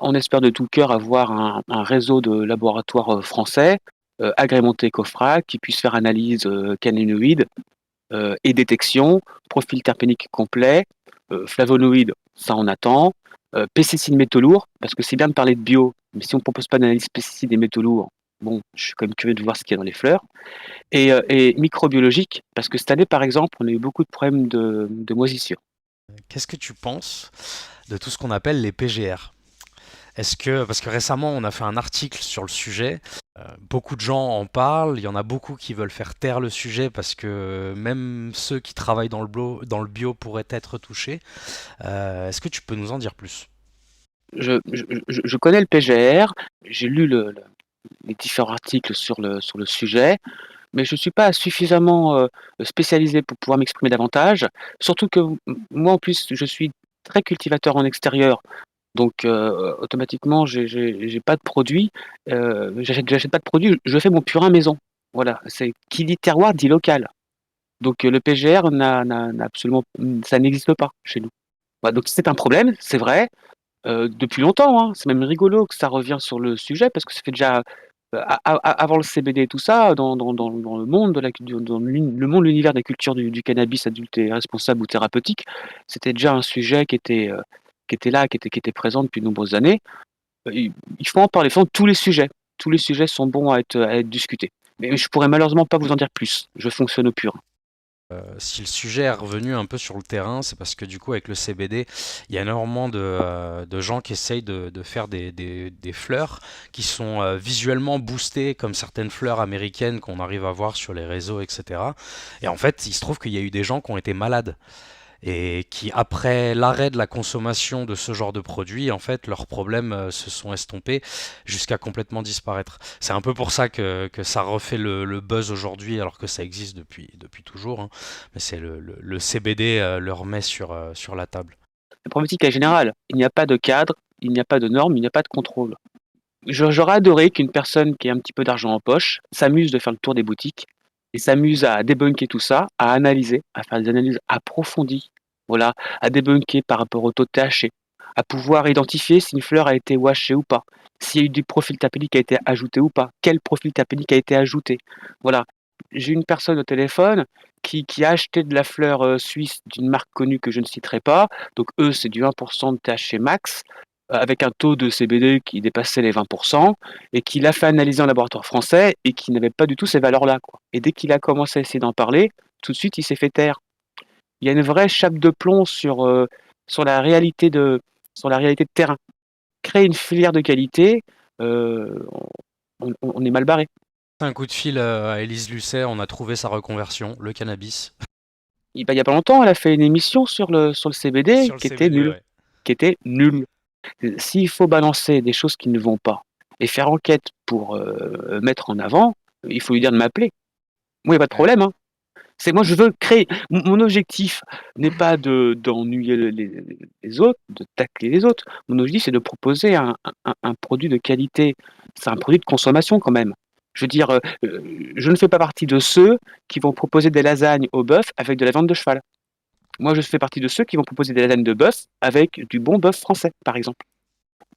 on espère de tout cœur avoir un réseau de laboratoires français agrémentés COFRAC qui puissent faire analyse cannabinoïdes et détection, profil terpénique complet, flavonoïdes, ça on attend, pesticides métaux lourds, parce que c'est bien de parler de bio, mais si on ne propose pas d'analyse pesticides et métaux lourds, bon, je suis quand même curieux de voir ce qu'il y a dans les fleurs. Et microbiologique, parce que cette année, par exemple, on a eu beaucoup de problèmes de moisissure. Qu'est-ce que tu penses de tout ce qu'on appelle les PGR? Parce que récemment on a fait un article sur le sujet, beaucoup de gens en parlent, il y en a beaucoup qui veulent faire taire le sujet parce que même ceux qui travaillent dans le bio pourraient être touchés. Est-ce que tu peux nous en dire plus? Je connais le PGR, j'ai lu les différents articles sur le sujet, mais je ne suis pas suffisamment spécialisé pour pouvoir m'exprimer davantage. Surtout que moi, en plus, je suis très cultivateur en extérieur. Donc, automatiquement, j'ai pas de produit. J'achète pas de produit, je fais mon purin maison. Voilà, c'est qui dit terroir dit local. Donc, le PGR n'a absolument, ça n'existe pas chez nous. Voilà, donc c'est un problème, c'est vrai, depuis longtemps, hein. C'est même rigolo que ça revient sur le sujet parce que ça fait déjà avant le CBD et tout ça, dans le monde de la dans le monde, l'univers des cultures du cannabis adulte et responsable ou thérapeutique, c'était déjà un sujet qui était là, qui était présent depuis de nombreuses années. Il faut en parler, il faut tous les sujets. Tous les sujets sont bons à être discutés. Mais je pourrais malheureusement pas vous en dire plus. Je fonctionne au pur. Si le sujet est revenu un peu sur le terrain, c'est parce que du coup avec le CBD, il y a énormément de gens qui essayent de faire des fleurs qui sont visuellement boostées comme certaines fleurs américaines qu'on arrive à voir sur les réseaux, etc. Et en fait, il se trouve qu'il y a eu des gens qui ont été malades et qui, après l'arrêt de la consommation de ce genre de produits, en fait, leurs problèmes se sont estompés jusqu'à complètement disparaître. C'est un peu pour ça que ça refait le buzz aujourd'hui, alors que ça existe depuis toujours, hein. Mais c'est le CBD le remet sur la table. La problématique est générale. Il n'y a pas de cadre, il n'y a pas de normes, il n'y a pas de contrôle. J'aurais adoré qu'une personne qui a un petit peu d'argent en poche s'amuse de faire le tour des boutiques et s'amuse à débunker tout ça, à analyser, à faire des analyses approfondies, voilà, à débunker par rapport au taux de THC, à pouvoir identifier si une fleur a été washée ou pas, s'il y a eu du profil tapénique qui a été ajouté ou pas, quel profil tapénique a été ajouté. Voilà. J'ai une personne au téléphone qui a acheté de la fleur suisse d'une marque connue que je ne citerai pas. Donc eux, c'est du 1% de THC max avec un taux de CBD qui dépassait les 20% et qui l'a fait analyser en laboratoire français et qui n'avait pas du tout ces valeurs-là, quoi. Et dès qu'il a commencé à essayer d'en parler, tout de suite, il s'est fait taire. Il y a une vraie chape de plomb sur la réalité sur la réalité de terrain. Créer une filière de qualité, euh, on est mal barré. Un coup de fil à Élise Lucet, on a trouvé sa reconversion, le cannabis. Il n'y a pas longtemps, elle a fait une émission sur le CBD Sur le qui était CBD, nulle. ouais. Qui était nulle. S'il faut balancer des choses qui ne vont pas, et faire enquête pour mettre en avant, il faut lui dire de m'appeler. Moi, il n'y a pas de problème, hein. C'est moi, je veux créer. Mon objectif n'est pas d'ennuyer les autres, de tacler les autres. Mon objectif, c'est de proposer un produit de qualité. C'est un produit de consommation quand même. Je veux dire, je ne fais pas partie de ceux qui vont proposer des lasagnes au bœuf avec de la viande de cheval. Moi, je fais partie de ceux qui vont proposer des lasagnes de bœuf avec du bon bœuf français, par exemple.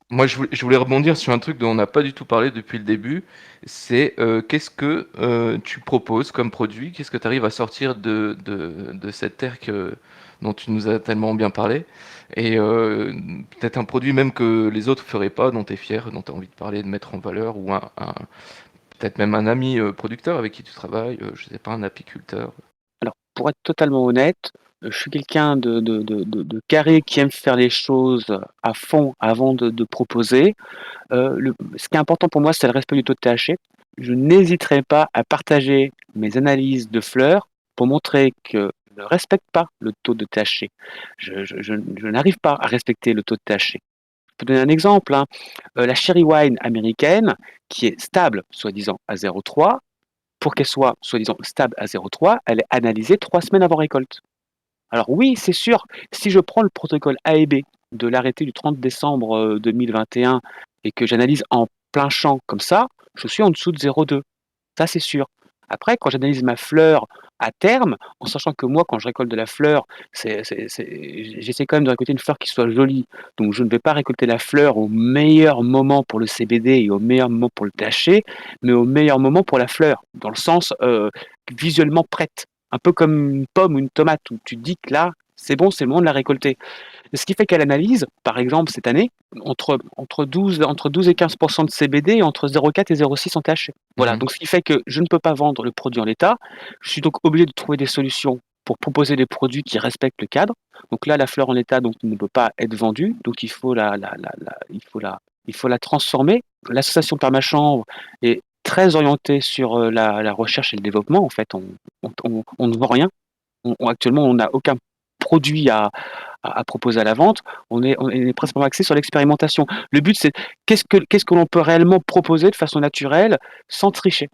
Moi, je voulais rebondir sur un truc dont on n'a pas du tout parlé depuis le début. C'est qu'est-ce que tu proposes comme produit? Qu'est-ce que tu arrives à sortir de cette terre dont tu nous as tellement bien parlé? Et peut-être un produit même que les autres ne feraient pas, dont tu es fier, dont tu as envie de parler, de mettre en valeur, ou peut-être même un ami producteur avec qui tu travailles, je sais pas, un apiculteur. Alors, pour être totalement honnête, je suis quelqu'un de carré qui aime faire les choses à fond avant de proposer. Ce qui est important pour moi, c'est le respect du taux de THC. Je n'hésiterai pas à partager mes analyses de fleurs pour montrer que je ne respecte pas le taux de THC. Je n'arrive pas à respecter le taux de THC. Je peux donner un exemple, hein. La Cherry Wine américaine, qui est stable, soi-disant, à 0,3, pour qu'elle soit, soi-disant, stable à 0,3, elle est analysée 3 semaines avant récolte. Alors oui, c'est sûr, si je prends le protocole A et B de l'arrêté du 30 décembre 2021 et que j'analyse en plein champ comme ça, je suis en dessous de 0,2. Ça, c'est sûr. Après, quand j'analyse ma fleur à terme, en sachant que moi, quand je récolte de la fleur, j'essaie quand même de récolter une fleur qui soit jolie. Donc, je ne vais pas récolter la fleur au meilleur moment pour le CBD et au meilleur moment pour le THC, mais au meilleur moment pour la fleur, dans le sens visuellement prête. Un peu comme une pomme ou une tomate, où tu te dis que là, c'est bon, c'est le moment de la récolter. Ce qui fait qu'à l'analyse, par exemple cette année, entre 12 et 15% de CBD et entre 0,4 et 0,6 en THC. Voilà, Mhm. donc ce qui fait que je ne peux pas vendre le produit en l'état. Je suis donc obligé de trouver des solutions pour proposer des produits qui respectent le cadre. Donc là, la fleur en l'état donc, ne peut pas être vendue, donc il faut la transformer. L'association Permachanvre est très orientée sur la recherche et le développement. En fait, on ne vend rien. Actuellement, on n'a aucun produit à proposer à la vente. On est principalement axé sur l'expérimentation. Le but, c'est qu'est-ce que l'on peut réellement proposer de façon naturelle sans tricher.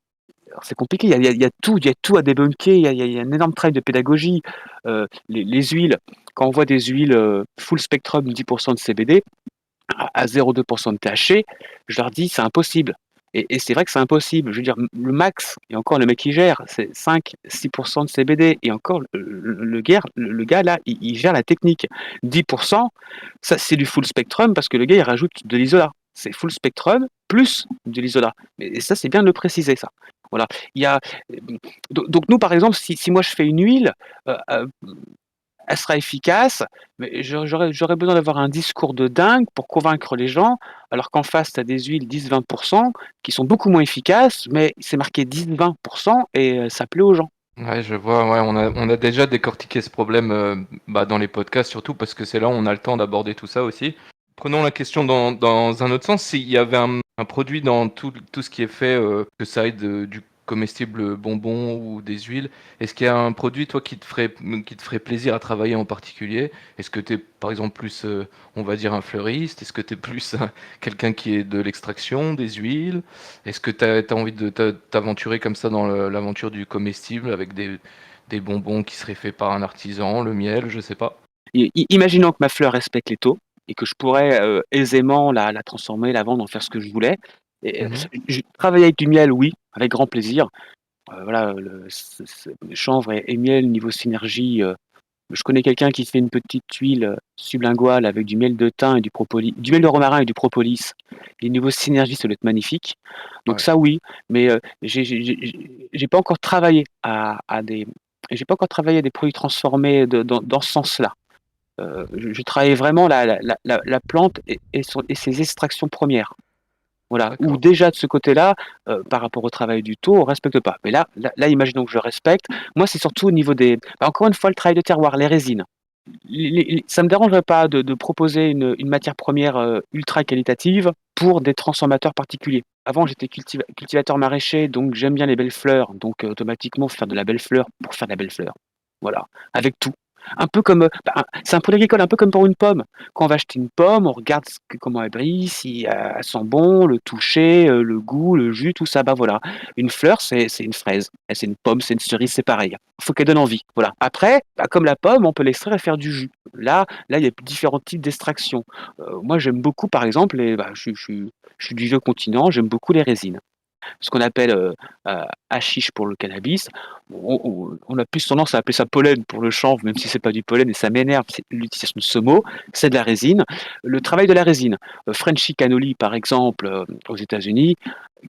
Alors, c'est compliqué, il y a tout à débunker, il y a un énorme travail de pédagogie. Les huiles, quand on voit des huiles full spectrum, 10% de CBD, à 0,2% de THC, je leur dis c'est impossible. Et c'est vrai que c'est impossible. Je veux dire, le max, et encore le mec qui gère, c'est 5-6% de CBD. Et encore, le gars là, il gère la technique. 10%, ça c'est du full spectrum parce que le gars il rajoute de l'isola. C'est full spectrum plus de l'isola. Et ça, c'est bien de le préciser, ça. Voilà. Il y a, donc nous, par exemple, si moi je fais une huile, euh, euh, elle sera efficace, mais j'aurais besoin d'avoir un discours de dingue pour convaincre les gens, alors qu'en face, tu as des huiles 10-20% qui sont beaucoup moins efficaces, mais c'est marqué 10-20% et ça plaît aux gens. Ouais, je vois, ouais, on a déjà décortiqué ce problème dans les podcasts, surtout parce que c'est là où on a le temps d'aborder tout ça aussi. Prenons la question dans un autre sens. S'il y avait un produit dans tout ce qui est fait, que ça aille du comestible bonbon ou des huiles, est-ce qu'il y a un produit, toi, qui te ferait plaisir à travailler en particulier? Est-ce que tu es, par exemple, plus, on va dire, un fleuriste? Est-ce que tu es plus quelqu'un qui est de l'extraction des huiles? Est-ce que tu as envie de t'aventurer comme ça dans l'aventure du comestible avec des bonbons qui seraient faits par un artisan, le miel, je sais pas. Imaginons que ma fleur respecte les taux et que je pourrais aisément la transformer, la vendre, en faire ce que je voulais. Et, Mhm. travailler avec du miel, oui, avec grand plaisir. Voilà, chanvre et miel, niveau synergie. Je connais quelqu'un qui fait une petite huile sublinguale avec du miel de thym et du propolis, du miel de romarin et du propolis. Et niveau synergie, ça doit être magnifique. Donc Ouais. ça, oui, mais j'ai pas encore travaillé j'ai pas encore travaillé à des produits transformés dans ce sens-là. Je travaille vraiment la plante et ses extractions premières. Voilà, ou D'accord. déjà de ce côté-là, par rapport au travail du taux, on respecte pas. Mais là, imaginons que je respecte. Moi, c'est surtout au niveau encore une fois, le travail de terroir, les résines. Ça me dérangerait pas de proposer une matière première ultra qualitative pour des transformateurs particuliers. Avant, j'étais cultivateur maraîcher, donc j'aime bien les belles fleurs. Donc automatiquement, faire de la belle fleur pour faire de la belle fleur. Voilà, avec tout. Un peu comme, c'est un produit agricole, un peu comme pour une pomme. Quand on va acheter une pomme, on regarde comment elle brille, si elle sent bon, le toucher, le goût, le jus, tout ça. Bah voilà. Une fleur, c'est une fraise. Et c'est une pomme, c'est une cerise, c'est pareil. Il faut qu'elle donne envie. Voilà. Après, comme la pomme, on peut l'extraire et faire du jus. Là, il y a différents types d'extraction. Moi, j'aime beaucoup, par exemple, je suis du vieux continent, j'aime beaucoup les résines. Ce qu'on appelle hashish pour le cannabis. On a plus tendance à appeler ça pollen pour le chanvre, même si c'est pas du pollen et ça m'énerve, c'est l'utilisation de ce mot, c'est de la résine. Le travail de la résine, Frenchy Cannoli par exemple aux États-Unis,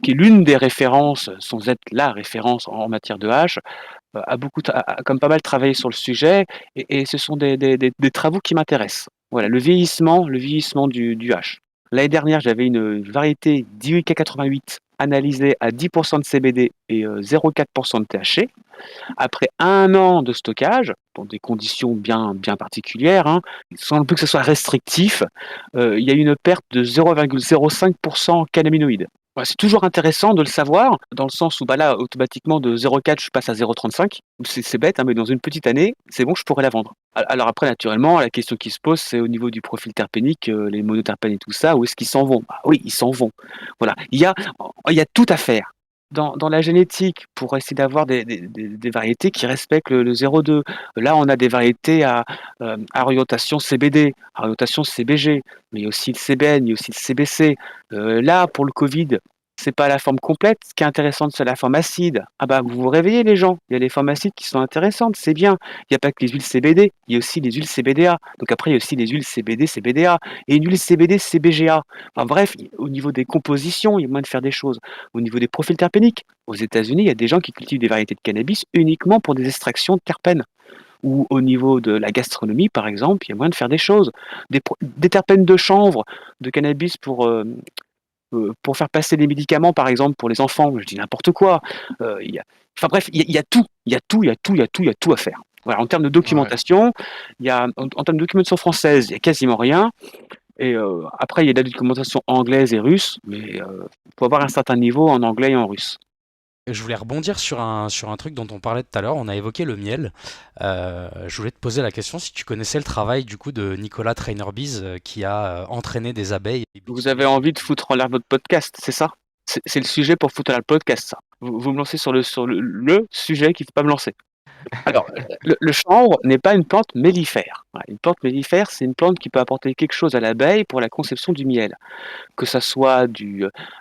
qui est l'une des références, sans être la référence en matière de hache, a comme pas mal travaillé sur le sujet et ce sont des travaux qui m'intéressent. Voilà, le vieillissement du hache. L'année dernière, j'avais une variété d'IUK88 analysée à 10% de CBD et 0,4% de THC. Après un an de stockage, dans des conditions bien particulières, hein, sans plus que ce soit restrictif, il y a eu une perte de 0,05% en cannabinoïdes. Voilà, c'est toujours intéressant de le savoir, dans le sens où là, automatiquement, de 0,4, je passe à 0,35. C'est bête, hein, mais dans une petite année, c'est bon, je pourrais la vendre. Alors après, naturellement, la question qui se pose, c'est au niveau du profil terpénique, les monoterpènes et tout ça, où est-ce qu'ils s'en vont? Oui, ils s'en vont. Voilà, il y a tout à faire dans la génétique pour essayer d'avoir des variétés qui respectent le 0,2. Là, on a des variétés à orientation CBD, à orientation CBG, mais il y a aussi le CBN, il y a aussi le CBC. Là, pour le Covid, c'est pas la forme complète. Ce qui est intéressant, c'est la forme acide. Ah bah, vous vous réveillez les gens. Il y a les formes acides qui sont intéressantes, c'est bien. Il n'y a pas que les huiles CBD, il y a aussi les huiles CBDA. Donc après, il y a aussi les huiles CBD, CBDA et une huile CBD, CBGA. Enfin bref, au niveau des compositions, il y a moyen de faire des choses. Au niveau des profils terpéniques, aux États-Unis, il y a des gens qui cultivent des variétés de cannabis uniquement pour des extractions de terpènes. Ou au niveau de la gastronomie, par exemple, il y a moyen de faire des choses. Des terpènes de chanvre, de cannabis pour faire passer des médicaments, par exemple, pour les enfants. Je dis n'importe quoi. Enfin bref, il y a tout. Il y a tout, il y a tout, il y a tout, il y a tout à faire. Voilà, en termes de Ouais. documentation, en termes de documentation française, il n'y a quasiment rien. Et après, il y a de la documentation anglaise et russe, mais il faut avoir un certain niveau en anglais et en russe. Je voulais rebondir sur un truc dont on parlait tout à l'heure, on a évoqué le miel. Je voulais te poser la question si tu connaissais le travail du coup de Nicolas Trainerbise qui a entraîné des abeilles. Vous avez envie de foutre en l'air votre podcast, c'est ça? C'est le sujet pour foutre en l'air le podcast, ça. Vous me lancez sur le sujet qu'il ne faut pas me lancer. Alors, le chanvre n'est pas une plante mellifère. Voilà, une plante mellifère, c'est une plante qui peut apporter quelque chose à l'abeille pour la conception du miel. Que ça soit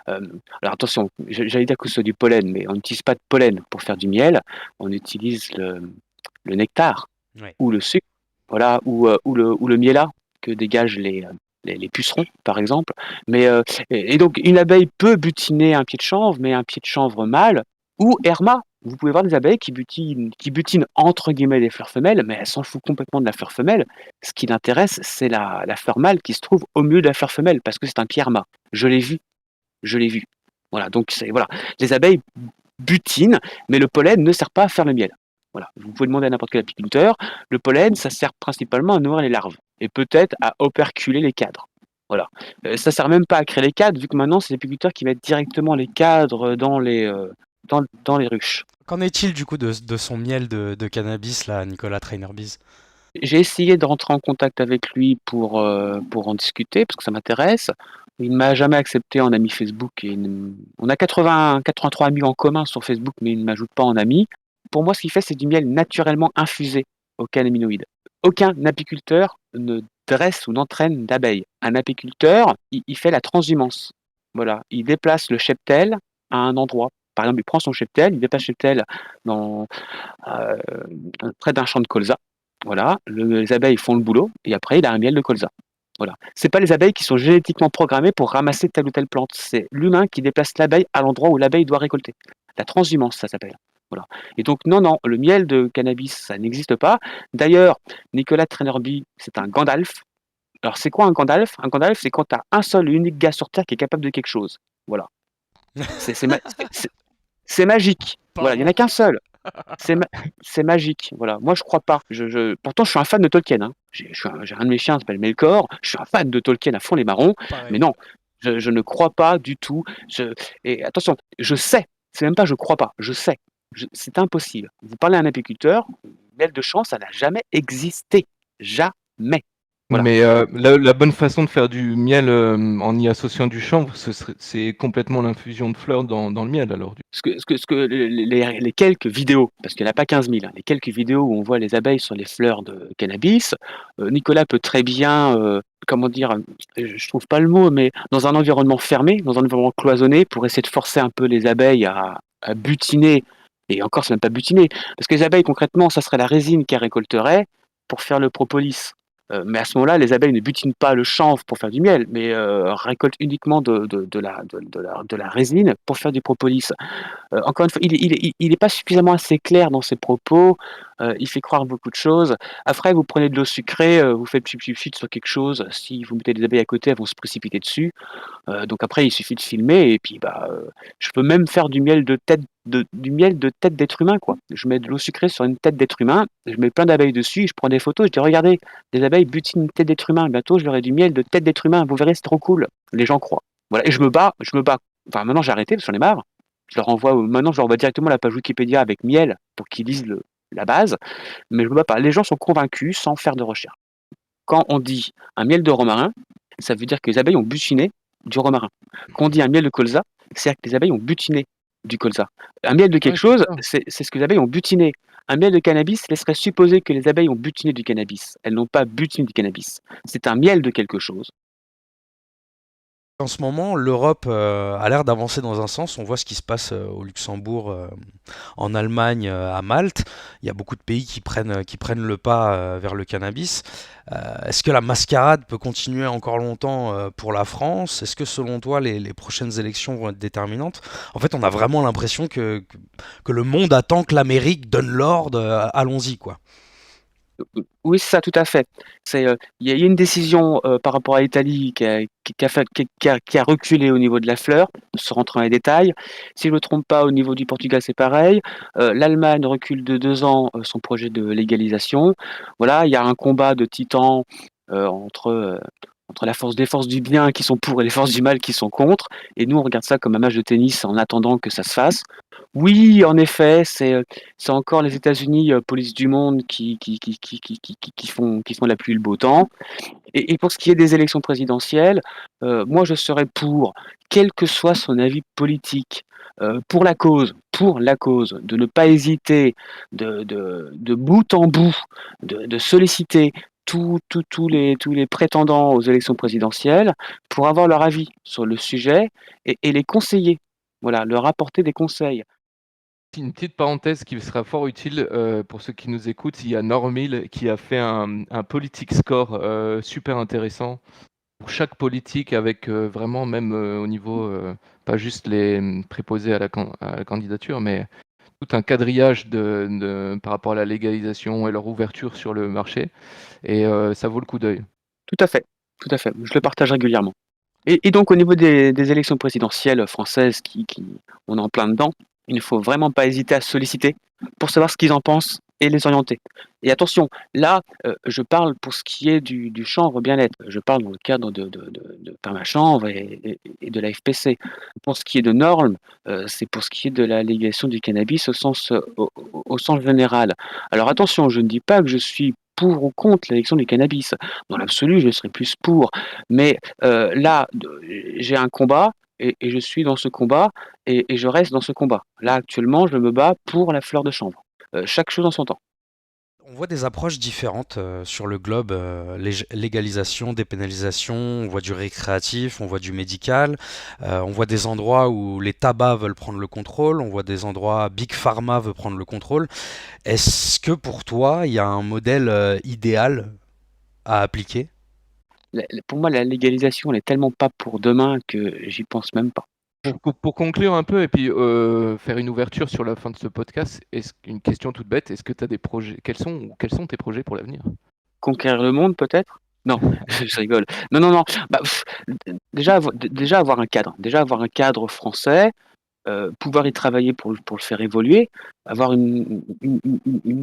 alors attention, j'allais dire que ce soit du pollen, mais on n'utilise pas de pollen pour faire du miel. On utilise le nectar Ouais. ou le sucre, voilà, ou le miella que dégagent les pucerons, par exemple. Mais, et donc, une abeille peut butiner un pied de chanvre, mais un pied de chanvre mâle ou herma. Vous pouvez voir des abeilles qui butinent entre guillemets des fleurs femelles, mais elles s'en foutent complètement de la fleur femelle. Ce qui l'intéresse, c'est la fleur mâle qui se trouve au milieu de la fleur femelle, parce que c'est un pied herma. Je l'ai vu, je l'ai vu. Voilà, donc voilà. Les abeilles butinent, mais le pollen ne sert pas à faire le miel. Voilà. Vous pouvez demander à n'importe quel apiculteur. Le pollen, ça sert principalement à nourrir les larves et peut-être à operculer les cadres. Voilà. Ça sert même pas à créer les cadres, vu que maintenant, c'est l'apiculteur qui met directement les cadres dans les ruches. Qu'en est-il du coup de son miel de cannabis là, Nicolas Trainerbise? J'ai essayé de rentrer en contact avec lui pour en discuter, parce que ça m'intéresse. Il ne m'a jamais accepté en ami Facebook. On a 83 amis en commun sur Facebook, mais il ne m'ajoute pas en ami. Pour moi, ce qu'il fait, c'est du miel naturellement infusé au cannabinoïde. Aucun apiculteur ne dresse ou n'entraîne d'abeilles. Un apiculteur, il fait la transhumance. Voilà, il déplace le cheptel à un endroit. Par exemple, il prend son cheptel, il déplace le cheptel dans, euh, près d'un champ de colza. Voilà, les abeilles font le boulot et après il a un miel de colza. Voilà. C'est pas les abeilles qui sont génétiquement programmées pour ramasser telle ou telle plante. C'est l'humain qui déplace l'abeille à l'endroit où l'abeille doit récolter. La transhumance, ça s'appelle. Voilà. Et donc non, le miel de cannabis, ça n'existe pas. D'ailleurs, Nicolas Trainerby, c'est un Gandalf. Alors c'est quoi un Gandalf? Un Gandalf, c'est quand tu as un seul et unique gars sur Terre qui est capable de quelque chose. Voilà. C'est ma- c'est- c'est magique. Voilà, il n'y en a qu'un seul. C'est ma- c'est magique, voilà. Moi, je crois pas. Pourtant, je suis un fan de Tolkien, hein. J'ai un de mes chiens qui s'appelle Melkor. Je suis un fan de Tolkien à fond les marrons. Mais Pareil. non, je ne crois pas du tout. Et attention, je sais. C'est même pas je crois pas. Je sais. C'est impossible. Vous parlez à un apiculteur, miel de chanvre, ça n'a jamais existé. Jamais. Voilà. Mais la bonne façon de faire du miel en y associant du chanvre, c'est complètement l'infusion de fleurs dans le miel alors. Les quelques vidéos, parce qu'il n'y en a pas 15 000, hein, les quelques vidéos où on voit les abeilles sur les fleurs de cannabis, Nicolas peut très bien, comment dire, je trouve pas le mot, mais dans un environnement fermé, dans un environnement cloisonné, pour essayer de forcer un peu les abeilles à butiner, et encore c'est même pas butiner, parce que les abeilles concrètement, ça serait la résine qu'elles récolteraient pour faire le propolis. Mais à ce moment-là, les abeilles ne butinent pas le chanvre pour faire du miel, mais récoltent uniquement de la résine pour faire du propolis. Encore une fois, il est pas suffisamment assez clair dans ses propos, il fait croire beaucoup de choses. Après, vous prenez de l'eau sucrée, vous faites pchit pchit pchit sur quelque chose, si vous mettez des abeilles à côté, elles vont se précipiter dessus. Donc après, il suffit de filmer et puis, je peux même faire du miel de tête d'être humain, quoi. Je mets de l'eau sucrée sur une tête d'être humain, je mets plein d'abeilles dessus, je prends des photos, je dis: «Regardez, des abeilles butinent une tête d'être humain, bientôt je leur ai du miel de tête d'être humain, vous verrez, c'est trop cool». Les gens croient. Voilà et je me bats. Enfin maintenant j'ai arrêté parce que j'en ai marre. Maintenant je leur envoie directement la page Wikipédia avec miel pour qu'ils lisent la base, mais je me bats pas. Les gens sont convaincus sans faire de recherche. Quand on dit un miel de romarin, ça veut dire que les abeilles ont butiné du romarin. Quand on dit un miel de colza, c'est-à-dire que les abeilles ont butiné du colza. Un miel de quelque Ouais, chose, c'est ça. c'est ce que les abeilles ont butiné. Un miel de cannabis laisserait supposer que les abeilles ont butiné du cannabis. Elles n'ont pas butiné du cannabis. C'est un miel de quelque chose. En ce moment, l'Europe a l'air d'avancer dans un sens. On voit ce qui se passe au Luxembourg, en Allemagne, à Malte. Il y a beaucoup de pays qui prennent le pas vers le cannabis. Est-ce que la mascarade peut continuer encore longtemps pour la France? Est-ce que selon toi, les prochaines élections vont être déterminantes? En fait, on a vraiment l'impression que le monde attend que l'Amérique donne l'ordre. Allons-y, quoi. Oui, c'est ça, tout à fait. Il y a une décision par rapport à l'Italie qui a reculé au niveau de la fleur, sans rentrer dans les détails. Si je ne me trompe pas, au niveau du Portugal, c'est pareil. L'Allemagne recule de 2 ans son projet de légalisation. Voilà, il y a un combat de titans entre les forces du bien qui sont pour et les forces du mal qui sont contre. Et nous, on regarde ça comme un match de tennis en attendant que ça se fasse. Oui, en effet, c'est encore les États-Unis, police du monde qui font la pluie et le beau temps et pour ce qui est des élections présidentielles, moi je serais pour, quel que soit son avis politique, pour la cause, de ne pas hésiter de bout en bout, de solliciter tous les prétendants aux élections présidentielles pour avoir leur avis sur le sujet et les conseiller. Voilà, leur apporter des conseils. Une petite parenthèse qui sera fort utile pour ceux qui nous écoutent, il y a Normil qui a fait un politic score super intéressant pour chaque politique avec vraiment même au niveau, pas juste les préposés à la candidature, mais tout un quadrillage par rapport à la légalisation et leur ouverture sur le marché. Et ça vaut le coup d'œil. Tout à fait, tout à fait. Je le partage régulièrement. Et donc au niveau des élections présidentielles françaises on est en plein dedans, il ne faut vraiment pas hésiter à solliciter pour savoir ce qu'ils en pensent et les orienter. Et attention, là, je parle pour ce qui est du chanvre bien-être. Je parle dans le cadre de Permachanvre et de la FPC. Pour ce qui est de normes, c'est pour ce qui est de la légalisation du cannabis au sens général. Alors attention, je ne dis pas que je suis pour ou contre l'élection du cannabis. Dans l'absolu, je serais plus pour. Mais là, j'ai un combat et je suis dans ce combat et je reste dans ce combat. Là, actuellement, je me bats pour la fleur de chanvre. Chaque chose en son temps. On voit des approches différentes sur le globe, légalisation, dépénalisation, on voit du récréatif, on voit du médical, on voit des endroits où les tabacs veulent prendre le contrôle, on voit des endroits Big Pharma veut prendre le contrôle. Est-ce que pour toi, il y a un modèle idéal à appliquer? Pour moi, la légalisation, elle est tellement pas pour demain que j'y pense même pas. Pour conclure un peu et puis faire une ouverture sur la fin de ce podcast, une question toute bête, est-ce que tu as des projets? Quels sont tes projets pour l'avenir? Conquérir le monde, peut-être? Non, je rigole. Non, non, non. Déjà avoir un cadre. Déjà avoir un cadre français, pouvoir y travailler pour le faire évoluer, avoir une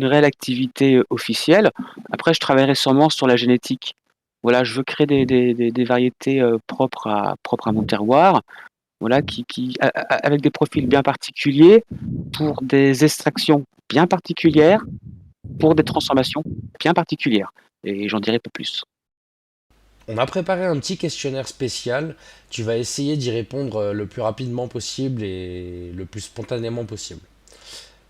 réelle activité officielle. Après, je travaillerai sûrement sur la génétique. Voilà, je veux créer des variétés propres à mon terroir, voilà, avec des profils bien particuliers, pour des extractions bien particulières, pour des transformations bien particulières. Et j'en dirai pas plus. On a préparé un petit questionnaire spécial. Tu vas essayer d'y répondre le plus rapidement possible et le plus spontanément possible.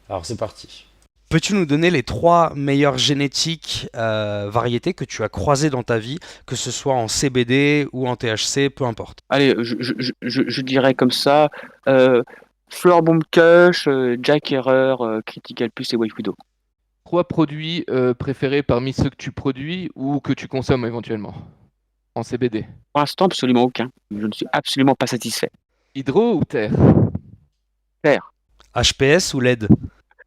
Alors c'est parti. Peux-tu nous donner les 3 meilleures génétiques variétés que tu as croisées dans ta vie, que ce soit en CBD ou en THC, peu importe. Allez, je dirais comme ça, Floorbomb Kush, Jack Herer, Critical Plus et White Widow. 3 produits préférés parmi ceux que tu produis ou que tu consommes éventuellement en CBD. Pour l'instant, absolument aucun. Je ne suis absolument pas satisfait. Hydro ou terre? Terre. HPS ou LED?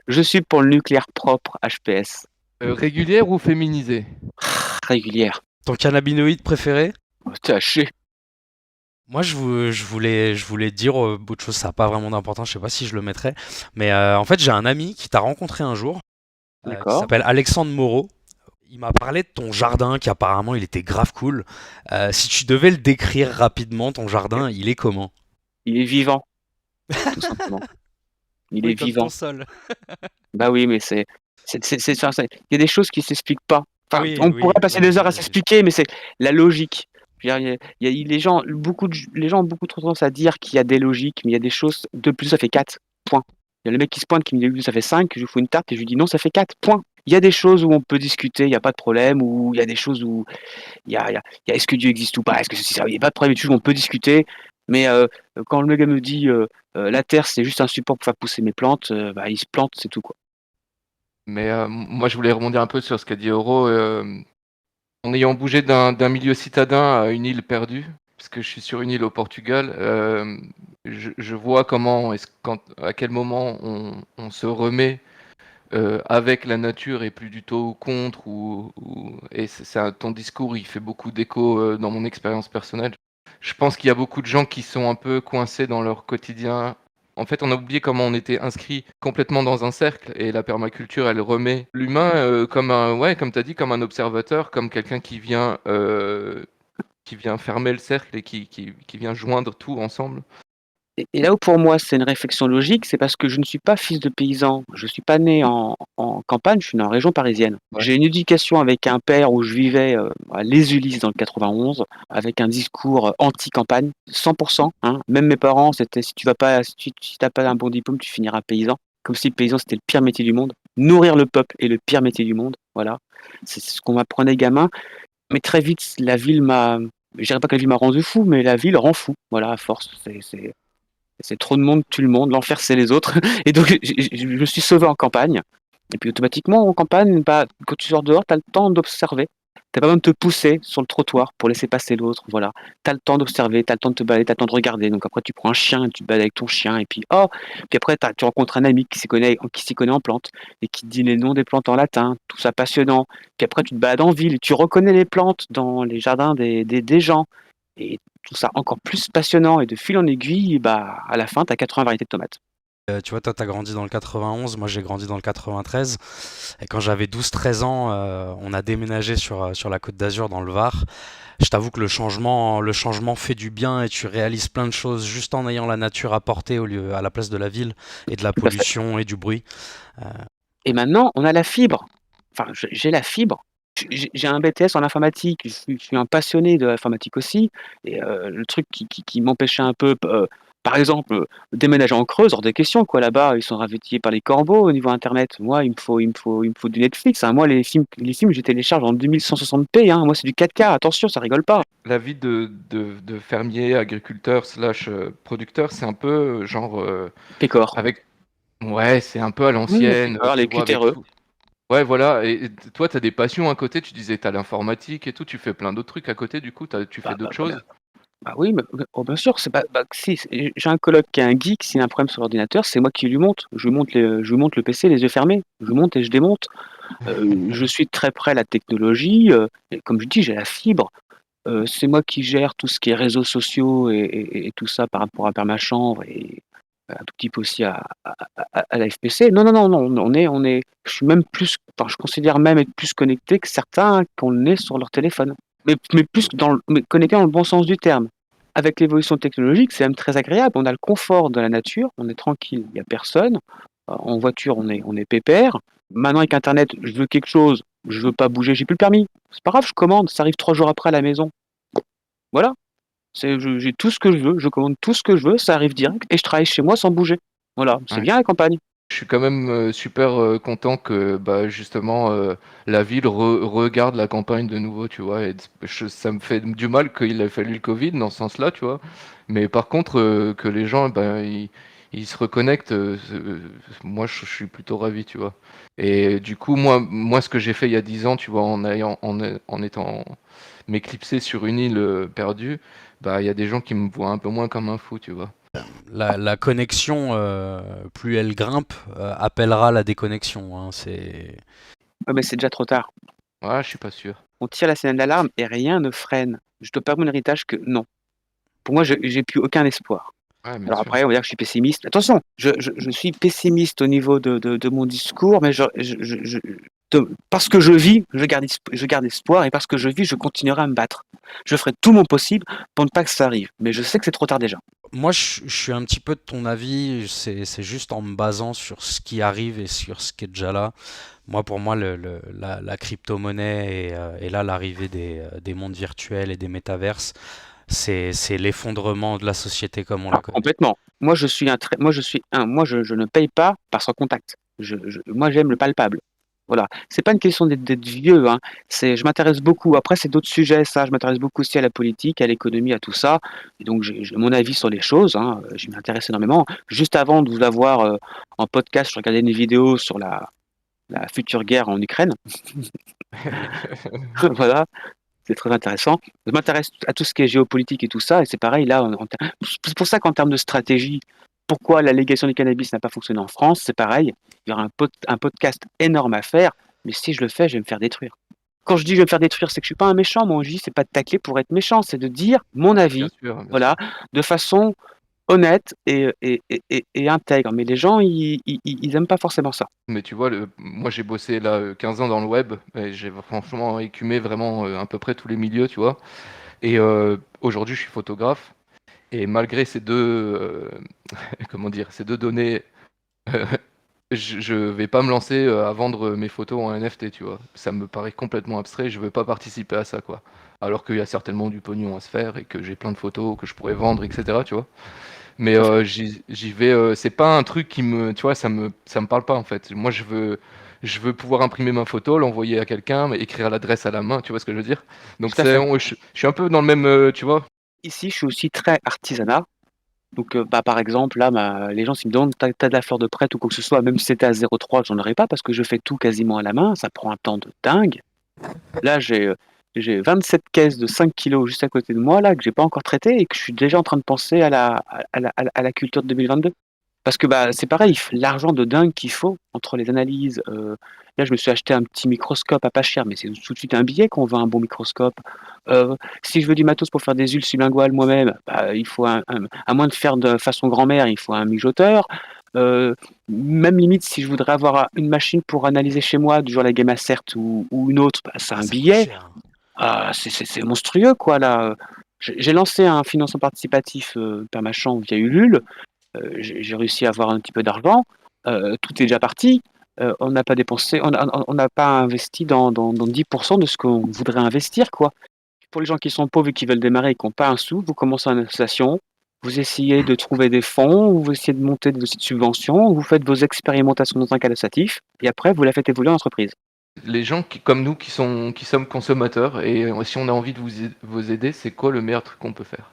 Je suis pour le nucléaire propre, HPS. Régulière ou féminisée? Régulière. Ton cannabinoïde préféré? THC. Moi, je voulais dire autre chose, ça n'a pas vraiment d'importance, je sais pas si je le mettrais. Mais en fait, j'ai un ami qui t'a rencontré un jour, qui D'accord. s'appelle Alexandre Moreau. Il m'a parlé de ton jardin, qui apparemment il était grave cool. Si tu devais le décrire rapidement, ton jardin, il est comment? Il est vivant, tout simplement. Il est Comme vivant. ton sol. Bah oui, mais il y a des choses qui s'expliquent pas. Enfin, Oui, on oui, pourrait passer oui, des heures à oui. s'expliquer, mais c'est la logique. Je veux dire, les gens, les gens ont beaucoup trop tendance à dire qu'il y a des logiques, mais il y a des choses. 2 plus 2, ça fait 4. Point. Il y a le mec qui se pointe qui me dit 2 plus 2, ça fait 5, je lui fous une tarte et je lui dis non, ça fait 4. Point. Il y a des choses où on peut discuter, il n'y a pas de problème, ou il y a des choses où il y a est-ce que Dieu existe ou pas, est-ce que ceci, ça, il n'y a pas de problème, il y a des choses où on peut discuter, mais quand le gars me dit la terre c'est juste un support pour faire pousser mes plantes, bah, il se plante, c'est tout quoi. Mais moi, je voulais rebondir un peu sur ce qu'a dit Euro. En ayant bougé d'un milieu citadin à une île perdue, parce que je suis sur une île au Portugal, je vois à quel moment on se remet avec la nature et plus du tout contre. Et ton discours, il fait beaucoup d'écho dans mon expérience personnelle. Je pense qu'il y a beaucoup de gens qui sont un peu coincés dans leur quotidien. En fait, on a oublié comment on était inscrit complètement dans un cercle et la permaculture, elle remet l'humain comme tu as dit, comme un observateur, comme quelqu'un qui vient fermer le cercle et qui vient joindre tout ensemble. Et là où pour moi c'est une réflexion logique, c'est parce que je ne suis pas fils de paysan, je suis pas né en campagne, je suis né en région parisienne. Ouais. J'ai une éducation avec un père où je vivais à Les Ulisses dans le 91, avec un discours anti-campagne, 100%. Hein. Même mes parents, c'était si tu t'as pas un bon diplôme, tu finiras paysan. Comme si le paysan c'était le pire métier du monde. Nourrir le peuple est le pire métier du monde. Voilà, c'est ce qu'on m'apprenait gamin. Mais très vite, la ville je dirais pas que la ville m'a rendu fou, mais la ville rend fou. Voilà, à force, c'est trop de monde tue le monde, l'enfer c'est les autres. Et donc je me suis sauvé en campagne. Et puis automatiquement en campagne, bah, quand tu sors dehors, tu as le temps d'observer. Tu pas besoin de te pousser sur le trottoir pour laisser passer l'autre. Voilà. Tu as le temps d'observer, tu as le temps de te balader, tu as le temps de regarder. Donc après tu prends un chien et tu te balades avec ton chien. Et puis puis après tu rencontres un ami qui s'y connaît en plantes et qui te dit les noms des plantes en latin. Tout ça passionnant. Puis après tu te balades en ville et tu reconnais les plantes dans les jardins des gens. Et tout ça encore plus passionnant et de fil en aiguille, bah, à la fin, tu as 80 variétés de tomates. Tu vois, toi, t'as grandi dans le 91, moi j'ai grandi dans le 93. Et quand j'avais 12-13 ans, on a déménagé sur la Côte d'Azur, dans le Var. Je t'avoue que le changement fait du bien et tu réalises plein de choses juste en ayant la nature à portée à la place de la ville et de la Tout à fait. pollution et du bruit. Et maintenant, on a la fibre. Enfin, j'ai la fibre. J'ai un BTS en informatique. Je suis un passionné de l'informatique aussi. Et le truc qui m'empêchait un peu, par exemple, déménager en Creuse, hors des questions, quoi. Là-bas, ils sont ravitaillés par les corbeaux au niveau internet. Moi, il me faut du Netflix. Hein. Moi, les films, je les télécharge en 2160p. Hein. Moi, c'est du 4K. Attention, ça rigole pas. La vie de fermier, agriculteur / producteur, c'est un peu genre Pécor. Ouais, c'est un peu à Oui, l'ancienne, Pécor, les tu vois, avec QTRE. tout. Ouais, voilà. Et toi, tu as des passions à côté. Tu disais, tu as l'informatique et tout. Tu fais plein d'autres trucs à côté. Du coup, tu fais Bah, bah, d'autres bah, choses. Bah oui, bien sûr, c'est pas, bah, si, j'ai un coloc qui est un geek, s'il a un problème sur l'ordinateur, c'est moi qui lui monte. Je lui monte le PC les yeux fermés. Je monte et je démonte. Je suis très près à la technologie. Et comme je dis, j'ai la fibre. C'est moi qui gère tout ce qui est réseaux sociaux et tout ça par rapport à Permachambre et un tout petit peu aussi à la FPC. Non, non, non, non, je suis même plus, enfin, je considère même être plus connecté que certains qu'on est sur leur téléphone. Mais plus mais connecté dans le bon sens du terme. Avec l'évolution technologique, c'est même très agréable. On a le confort de la nature, on est tranquille, il n'y a personne. En voiture, on est pépère. Maintenant, avec Internet, je veux quelque chose, je veux pas bouger, j'ai plus le permis. C'est pas grave, je commande, ça arrive 3 jours après à la maison. Voilà, j'ai tout ce que je veux, je commande tout ce que je veux, ça arrive direct et je travaille chez moi sans bouger. Voilà, c'est Ouais. bien la campagne. Je suis quand même super content que bah, justement la ville regarde la campagne de nouveau, tu vois. Et ça me fait du mal qu'il ait fallu le Covid dans ce sens-là, tu vois. Mais par contre, que les gens, ben, ils se reconnectent, moi je suis plutôt ravi, tu vois. Et du coup, moi ce que j'ai fait il y a 10 ans, tu vois, en étant m'éclipser sur une île perdue, bah il y a des gens qui me voient un peu moins comme un fou, tu vois. La connexion, plus elle grimpe, appellera la déconnexion, hein, c'est... Ouais, mais c'est déjà trop tard. Ouais, je suis pas sûr. On tire la sonnette d'alarme et rien ne freine. Je te permets mon héritage que non. Pour moi, j'ai plus aucun espoir. Ouais, bien Alors sûr. après, on va dire que je suis pessimiste. Attention, je suis pessimiste au niveau de mon discours, mais parce que je vis, je garde espoir, et parce que je vis, je continuerai à me battre. Je ferai tout mon possible pour ne pas que ça arrive. Mais je sais que c'est trop tard déjà. Moi, je suis un petit peu de ton avis, c'est juste en me basant sur ce qui arrive et sur ce qui est déjà là. Moi, pour moi, la crypto-monnaie et là l'arrivée des mondes virtuels et des métaverses, c'est l'effondrement de la société comme on la connaît. Complètement. Moi, je ne paye pas par sans contact. Moi, j'aime le palpable. Voilà. C'est pas une question d'être vieux, hein. Je m'intéresse beaucoup. Après, c'est d'autres sujets, ça. Je m'intéresse beaucoup aussi à la politique, à l'économie, à tout ça. Et donc, j'ai mon avis sur les choses, hein. Je m'intéresse énormément. Juste avant de vous avoir en podcast, je regardais une vidéo sur la future guerre en Ukraine. Voilà. C'est très intéressant. Je m'intéresse à tout ce qui est géopolitique et tout ça, et c'est pareil là. C'est pour ça qu'en termes de stratégie, pourquoi la légalisation du cannabis n'a pas fonctionné en France, c'est pareil. Il y aura un podcast énorme à faire, mais si je le fais, je vais me faire détruire. Quand je dis je vais me faire détruire, c'est que je suis pas un méchant. Moi, je dis c'est pas de tacler pour être méchant, c'est de dire mon Bien avis, sûr, bien voilà, sûr. de façon honnête et intègre. Mais les gens, ils aiment pas forcément ça. Mais tu vois, moi j'ai bossé là 15 ans dans le web et j'ai franchement écumé vraiment à peu près tous les milieux, tu vois. Et aujourd'hui je suis photographe et malgré ces deux, comment dire, ces deux données, euh, je vais pas me lancer à vendre mes photos en NFT, tu vois. Ça me paraît complètement abstrait, je veux pas participer à ça, quoi. Alors qu'il y a certainement du pognon à se faire et que j'ai plein de photos que je pourrais vendre, etc., tu vois. Mais Tout à fait. j'y vais, c'est pas un truc qui me, tu vois, ça me parle pas en fait. Moi, je veux pouvoir imprimer ma photo, l'envoyer à quelqu'un, mais écrire l'adresse à la main, tu vois ce que je veux dire? Donc Tout à fait. je suis un peu dans le même, tu vois? Ici, je suis aussi très artisanat. Donc, bah, par exemple, là, les gens, s'ils me demandent, t'as de la fleur de prête ou quoi que ce soit, même si c'était à 0,3, j'en aurais pas parce que je fais tout quasiment à la main. Ça prend un temps de dingue. Là, j'ai 27 caisses de 5 kilos juste à côté de moi, là, que j'ai pas encore traitées et que je suis déjà en train de penser à la culture de 2022. Parce que bah, c'est pareil, l'argent de dingue qu'il faut entre les analyses. Là, je me suis acheté un petit microscope à pas cher, mais c'est tout de suite un billet qu'on veut un bon microscope. Si je veux du matos pour faire des huiles sublinguales moi-même, bah, il faut à moins de faire de façon grand-mère, il faut un mijoteur. Euh, Même limite, si je voudrais avoir une machine pour analyser chez moi, du genre la Game Assert ou une autre, bah, c'est Ah, un ça coûte billet. cher. Ah, c'est monstrueux, quoi, là. J'ai lancé un financement participatif par ma chambre via Ulule. J'ai réussi à avoir un petit peu d'argent. Tout est déjà parti. On n'a pas dépensé, on n'a pas investi dans 10% de ce qu'on voudrait investir, quoi. Pour les gens qui sont pauvres et qui veulent démarrer et qui n'ont pas un sou, vous commencez une association, vous essayez de trouver des fonds, ou vous essayez de monter des dossiers de subvention, vous faites vos expérimentations dans un cadre associatif, et après, vous la faites évoluer en entreprise. Les gens qui, comme nous, qui sommes consommateurs et si on a envie de vous aider, c'est quoi le meilleur truc qu'on peut faire?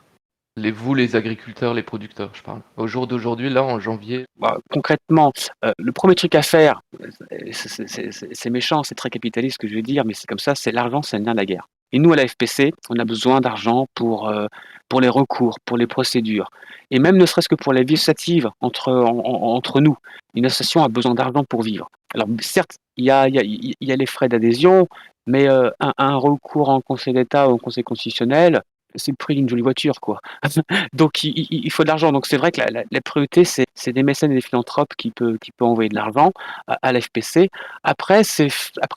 Vous, les agriculteurs, les producteurs, je parle. Au jour d'aujourd'hui, là, en janvier, Bah, concrètement, le premier truc à faire, c'est méchant, c'est très capitaliste ce que je vais dire, mais c'est comme ça, c'est l'argent, c'est le nerf de la guerre. Et nous, à la FPC, on a besoin d'argent pour les recours, pour les procédures, et même ne serait-ce que pour les vie associative entre nous. Une association a besoin d'argent pour vivre. Alors certes, il y a les frais d'adhésion, mais un recours en Conseil d'État ou en Conseil constitutionnel, c'est le prix d'une jolie voiture, quoi. Donc il faut de l'argent. Donc c'est vrai que la priorité, c'est des mécènes et des philanthropes qui peut envoyer de l'argent à l'FPC. Après,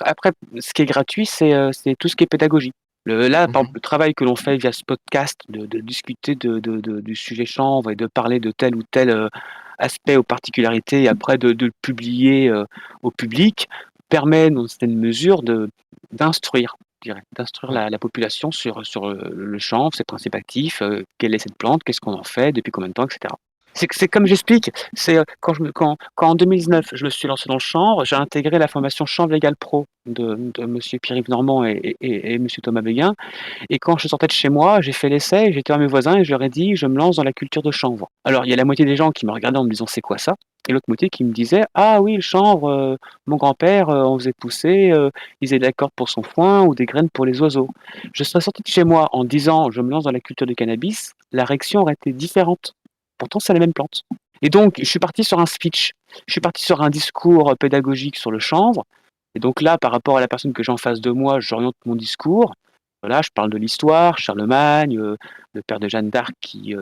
après, ce qui est gratuit, c'est tout ce qui est pédagogie. Là, par exemple, mhm. le travail que l'on fait via ce podcast, de discuter du sujet chanvre et de parler de tel ou tel aspects ou particularités et après de le publier au public permet dans une certaine mesure d'instruire, je dirais, d'instruire Ouais. la population sur le chanvre, ses principes actifs, quelle est cette plante, qu'est-ce qu'on en fait, depuis combien de temps, etc. C'est comme j'explique, c'est quand en 2019 je me suis lancé dans le chanvre, j'ai intégré la formation Chanvre Légal Pro de Monsieur Pierre-Yves Normand et Monsieur Thomas Béguin. Et quand je sortais de chez moi, j'ai fait l'essai, j'étais à mes voisins et je leur ai dit je me lance dans la culture de chanvre. Alors il y a la moitié des gens qui me regardaient en me disant c'est quoi ça? Et l'autre moitié qui me disait ah oui le chanvre, mon grand-père en faisait pousser, il faisait de la corde pour son foin ou des graines pour les oiseaux. Je serais sorti de chez moi en disant je me lance dans la culture du cannabis, la réaction aurait été différente. Pourtant c'est la même plante. Et donc je suis parti sur un speech, je suis parti sur un discours pédagogique sur le chanvre. Et donc là, par rapport à la personne que j'ai en face de moi, j'oriente mon discours. Voilà, je parle de l'histoire, Charlemagne, le père de Jeanne d'Arc qui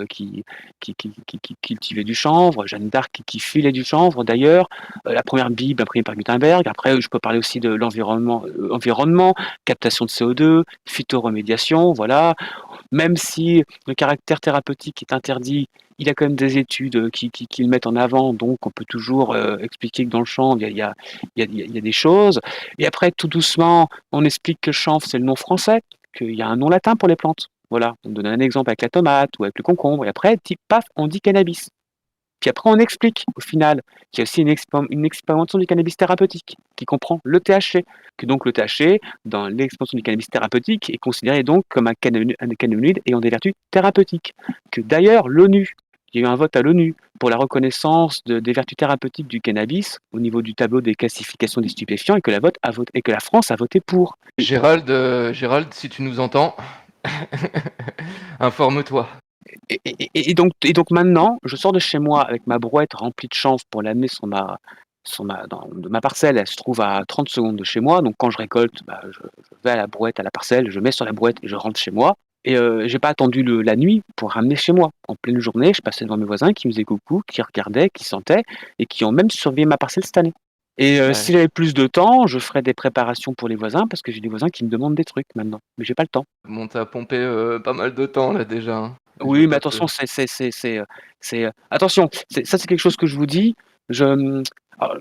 cultivait du chanvre, Jeanne d'Arc qui filait du chanvre d'ailleurs, la première Bible imprimée par Gutenberg. Après, je peux parler aussi de l'environnement, captation de CO2, phytoremédiation, voilà. Même si le caractère thérapeutique est interdit, il y a quand même des études qui le mettent en avant, donc on peut toujours expliquer que dans le chanvre, il y a des choses. Et après, tout doucement, on explique que le chanvre, c'est le nom français, qu'il y a un nom latin pour les plantes. Voilà, on donne un exemple avec la tomate ou avec le concombre, et après, paf, on dit cannabis. Puis après, on explique au final qu'il y a aussi une expérimentation du cannabis thérapeutique qui comprend le THC, que donc le THC, dans l'expansion du cannabis thérapeutique, est considéré donc comme un cannabinoïde ayant des vertus thérapeutiques. Que d'ailleurs, l'ONU, il y a eu un vote à l'ONU pour la reconnaissance des vertus thérapeutiques du cannabis au niveau du tableau des classifications des stupéfiants et que la France a voté pour. Gérald, si tu nous entends, informe-toi. Et donc maintenant, je sors de chez moi avec ma brouette remplie de chanvre pour l'amener de ma parcelle. Elle se trouve à 30 secondes de chez moi. Donc quand je récolte, je vais à la brouette, à la parcelle, je mets sur la brouette et je rentre chez moi. Et j'ai pas attendu la nuit pour ramener chez moi. En pleine journée, je passais devant mes voisins qui me faisaient coucou, qui regardaient, qui sentaient et qui ont même surveillé ma parcelle cette année. Et Ouais. si j'avais plus de temps, je ferais des préparations pour les voisins parce que j'ai des voisins qui me demandent des trucs maintenant. Mais j'ai pas le temps. Bon, t'as pompé pas mal de temps là déjà, hein. Je Oui, veux mais pas te... attention, attention, ça c'est quelque chose que je vous dis. Je, alors,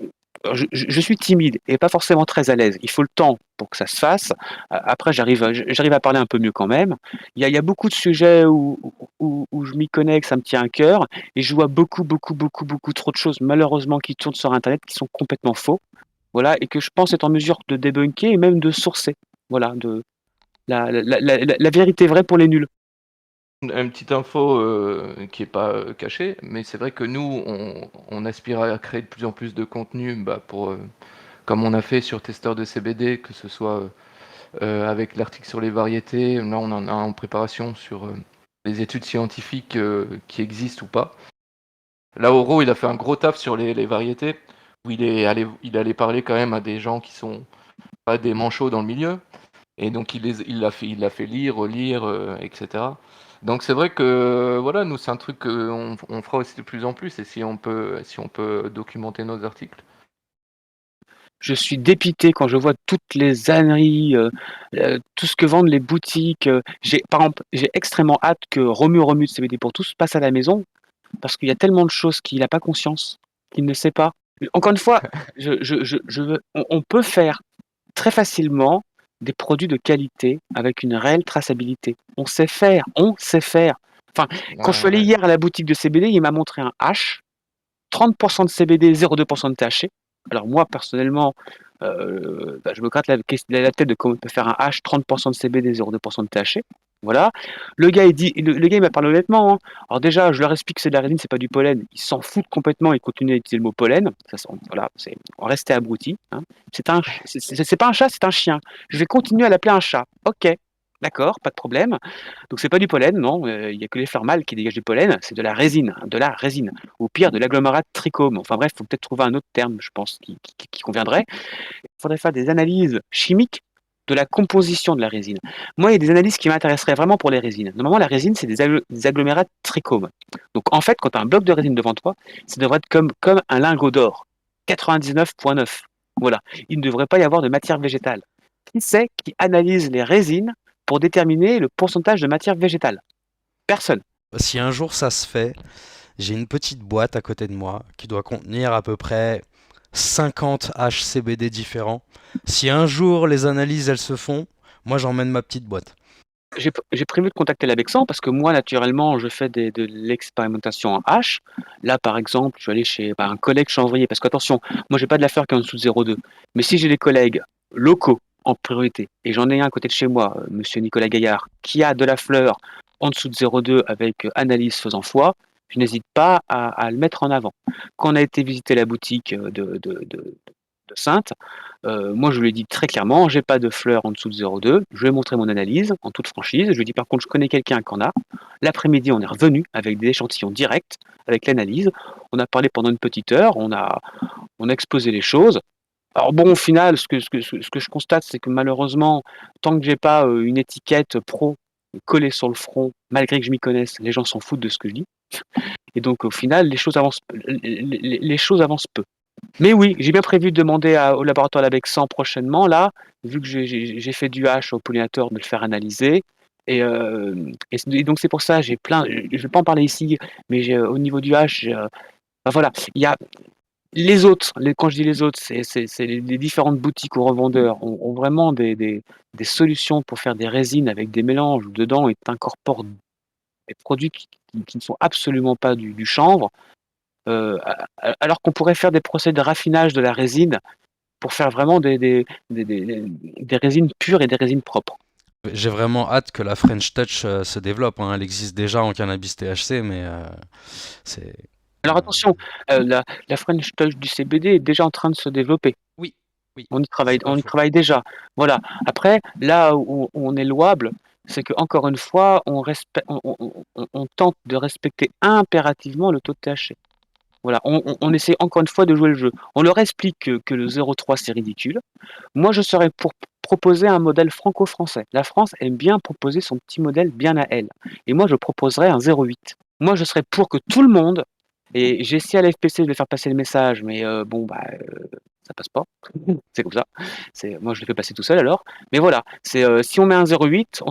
je suis timide et pas forcément très à l'aise. Il faut le temps pour que ça se fasse. Après, j'arrive à parler un peu mieux quand même. Il y a beaucoup de sujets où je m'y connais, que ça me tient à cœur, et je vois beaucoup, beaucoup, beaucoup, beaucoup trop de choses malheureusement qui tournent sur Internet qui sont complètement faux. Voilà, et que je pense être en mesure de débunker et même de sourcer. Voilà, de la vérité vraie pour les nuls. Une petite info qui est pas cachée, mais c'est vrai que nous, on aspire à créer de plus en plus de contenu comme on a fait sur Testeur de CBD, que ce soit avec l'article sur les variétés. Là, on en a en préparation sur les études scientifiques qui existent ou pas. Là, Oro, il a fait un gros taf sur les variétés, où il est allé parler quand même à des gens qui sont pas des manchots dans le milieu. Et donc il l'a fait lire, relire, etc. Donc c'est vrai que voilà, nous c'est un truc qu'on fera aussi de plus en plus, et si on peut documenter nos articles. Je suis dépité quand je vois toutes les âneries, tout ce que vendent les boutiques. Par exemple, j'ai extrêmement hâte que Romu de CBD pour tous passe à la maison parce qu'il y a tellement de choses qu'il n'a pas conscience, qu'il ne sait pas. Encore une fois, on peut faire très facilement des produits de qualité avec une réelle traçabilité. On sait faire. Enfin, quand je suis allé Ouais. hier à la boutique de CBD, il m'a montré un hash, 30% de CBD, 0,2% de THC. Alors moi, personnellement, je me gratte la tête de comment on peut faire un hash, 30% de CBD, 0,2% de THC. Voilà. Le gars, il m'a parlé honnêtement, hein. Alors déjà, je leur explique que c'est de la résine, c'est pas du pollen. Ils s'en foutent complètement, ils continuent à utiliser le mot pollen. Voilà, on restait abrutis, hein. C'est pas un chat, c'est un chien. Je vais continuer à l'appeler un chat. Ok, d'accord, pas de problème. Donc c'est pas du pollen, non, il y a que les fleurs mâles qui dégagent du pollen, c'est de la résine, hein, de la résine. Ou pire, de l'agglomérat de trichome. Enfin bref, il faut peut-être trouver un autre terme, je pense, qui conviendrait. Il faudrait faire des analyses chimiques de la composition de la résine. Moi, il y a des analyses qui m'intéresseraient vraiment pour les résines. Normalement, la résine, c'est des agglomérats de trichome. Donc en fait, quand tu as un bloc de résine devant toi, ça devrait être comme un lingot d'or. 99,9. Voilà. Il ne devrait pas y avoir de matière végétale. Qui c'est qui analyse les résines pour déterminer le pourcentage de matière végétale? Personne. Si un jour ça se fait, j'ai une petite boîte à côté de moi qui doit contenir à peu près 50 haches CBD différents. Si un jour les analyses elles se font, moi j'emmène ma petite boîte. J'ai prévu de contacter l'Abexan parce que moi, naturellement, je fais de l'expérimentation en H. Là, par exemple, je suis allé chez un collègue chanvrier parce qu'attention, moi, j'ai pas de la fleur qui est en dessous de 0,2. Mais si j'ai des collègues locaux en priorité, et j'en ai un à côté de chez moi, monsieur Nicolas Gaillard, qui a de la fleur en dessous de 0,2 avec analyse faisant foi, je n'hésite pas à le mettre en avant. Quand on a été visiter la boutique de Sainte, moi, je lui ai dit très clairement, j'ai pas de fleurs en dessous de 0,2. Je lui ai montré mon analyse en toute franchise. Je lui ai dit par contre, je connais quelqu'un qui en a. L'après-midi, on est revenu avec des échantillons directs, avec l'analyse. On a parlé pendant une petite heure. On a exposé les choses. Alors bon, au final, ce que je constate, c'est que malheureusement, tant que j'ai pas une étiquette pro collée sur le front, malgré que je m'y connaisse, les gens s'en foutent de ce que je dis. Et donc, au final, les choses avancent peu. Mais oui, j'ai bien prévu de demander au laboratoire d'Abexan prochainement, là, vu que j'ai fait du H au pollinateur, de le faire analyser. Et donc c'est pour ça, j'ai plein, je ne vais pas en parler ici, mais au niveau du H, ben voilà, il y a les autres, quand je dis les autres, c'est les différentes boutiques ou revendeurs ont vraiment des solutions pour faire des résines avec des mélanges où dedans ils incorporent des produits qui ne sont absolument pas du chanvre. Alors qu'on pourrait faire des procès de raffinage de la résine pour faire vraiment des résines pures et des résines propres. J'ai vraiment hâte que la French Touch se développe, hein. Elle existe déjà en cannabis THC, mais c'est... Alors attention, la French Touch du CBD est déjà en train de se développer. Oui, oui, On y c'est pas faux. travaille déjà. Voilà. Après, là où on est louable, c'est qu'encore une fois, on tente de respecter impérativement le taux de THC. Voilà, on essaie encore une fois de jouer le jeu. On leur explique que le 0,3 c'est ridicule. Moi, je serais pour proposer un modèle franco-français. La France aime bien proposer son petit modèle bien à elle. Et moi, je proposerais un 0,8. Moi, je serais pour que tout le monde, et j'ai essayé à la FPC de lui faire passer le message, mais ça passe pas. C'est comme ça. Moi, je le fais passer tout seul alors. Mais voilà, si on met un 0,8,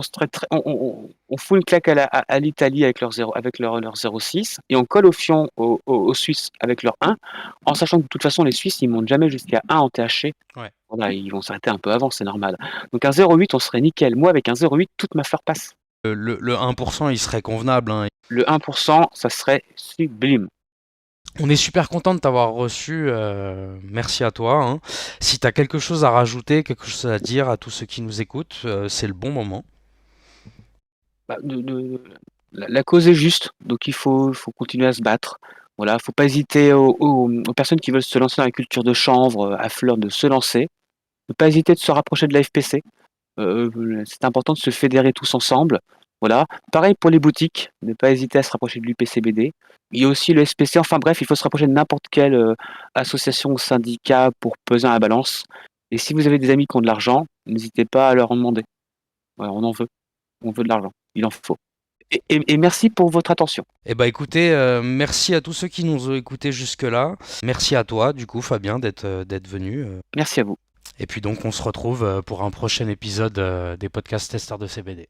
on fout une claque à l'Italie avec leur 0,6 et on colle au fion aux Suisses avec leur 1, en sachant que de toute façon, les Suisses, ils montent jamais jusqu'à 1 en THC. Ouais. Voilà, ils vont s'arrêter un peu avant, c'est normal. Donc un 0,8, on serait nickel. Moi, avec un 0,8, toute ma fleur passe. Le 1%, il serait convenable, hein. Le 1%, ça serait sublime. On est super content de t'avoir reçu, merci à toi, hein. Si tu as quelque chose à rajouter, quelque chose à dire à tous ceux qui nous écoutent, c'est le bon moment. Bah, la cause est juste, donc il faut continuer à se battre. Voilà, faut pas hésiter aux personnes qui veulent se lancer dans la culture de chanvre à fleur de se lancer. Ne pas hésiter de se rapprocher de la FPC. C'est important de se fédérer tous ensemble. Voilà. Pareil pour les boutiques, ne pas hésiter à se rapprocher de l'UPCBD. Il y a aussi le SPC. Enfin bref, il faut se rapprocher de n'importe quelle association ou syndicat pour peser à la balance. Et si vous avez des amis qui ont de l'argent, n'hésitez pas à leur en demander. Voilà, on en veut. On veut de l'argent. Il en faut. Et merci pour votre attention. Eh bah écoutez, merci à tous ceux qui nous ont écoutés jusque-là. Merci à toi, du coup, Fabien, d'être venu. Merci à vous. Et puis donc, on se retrouve pour un prochain épisode des podcasts testeurs de CBD.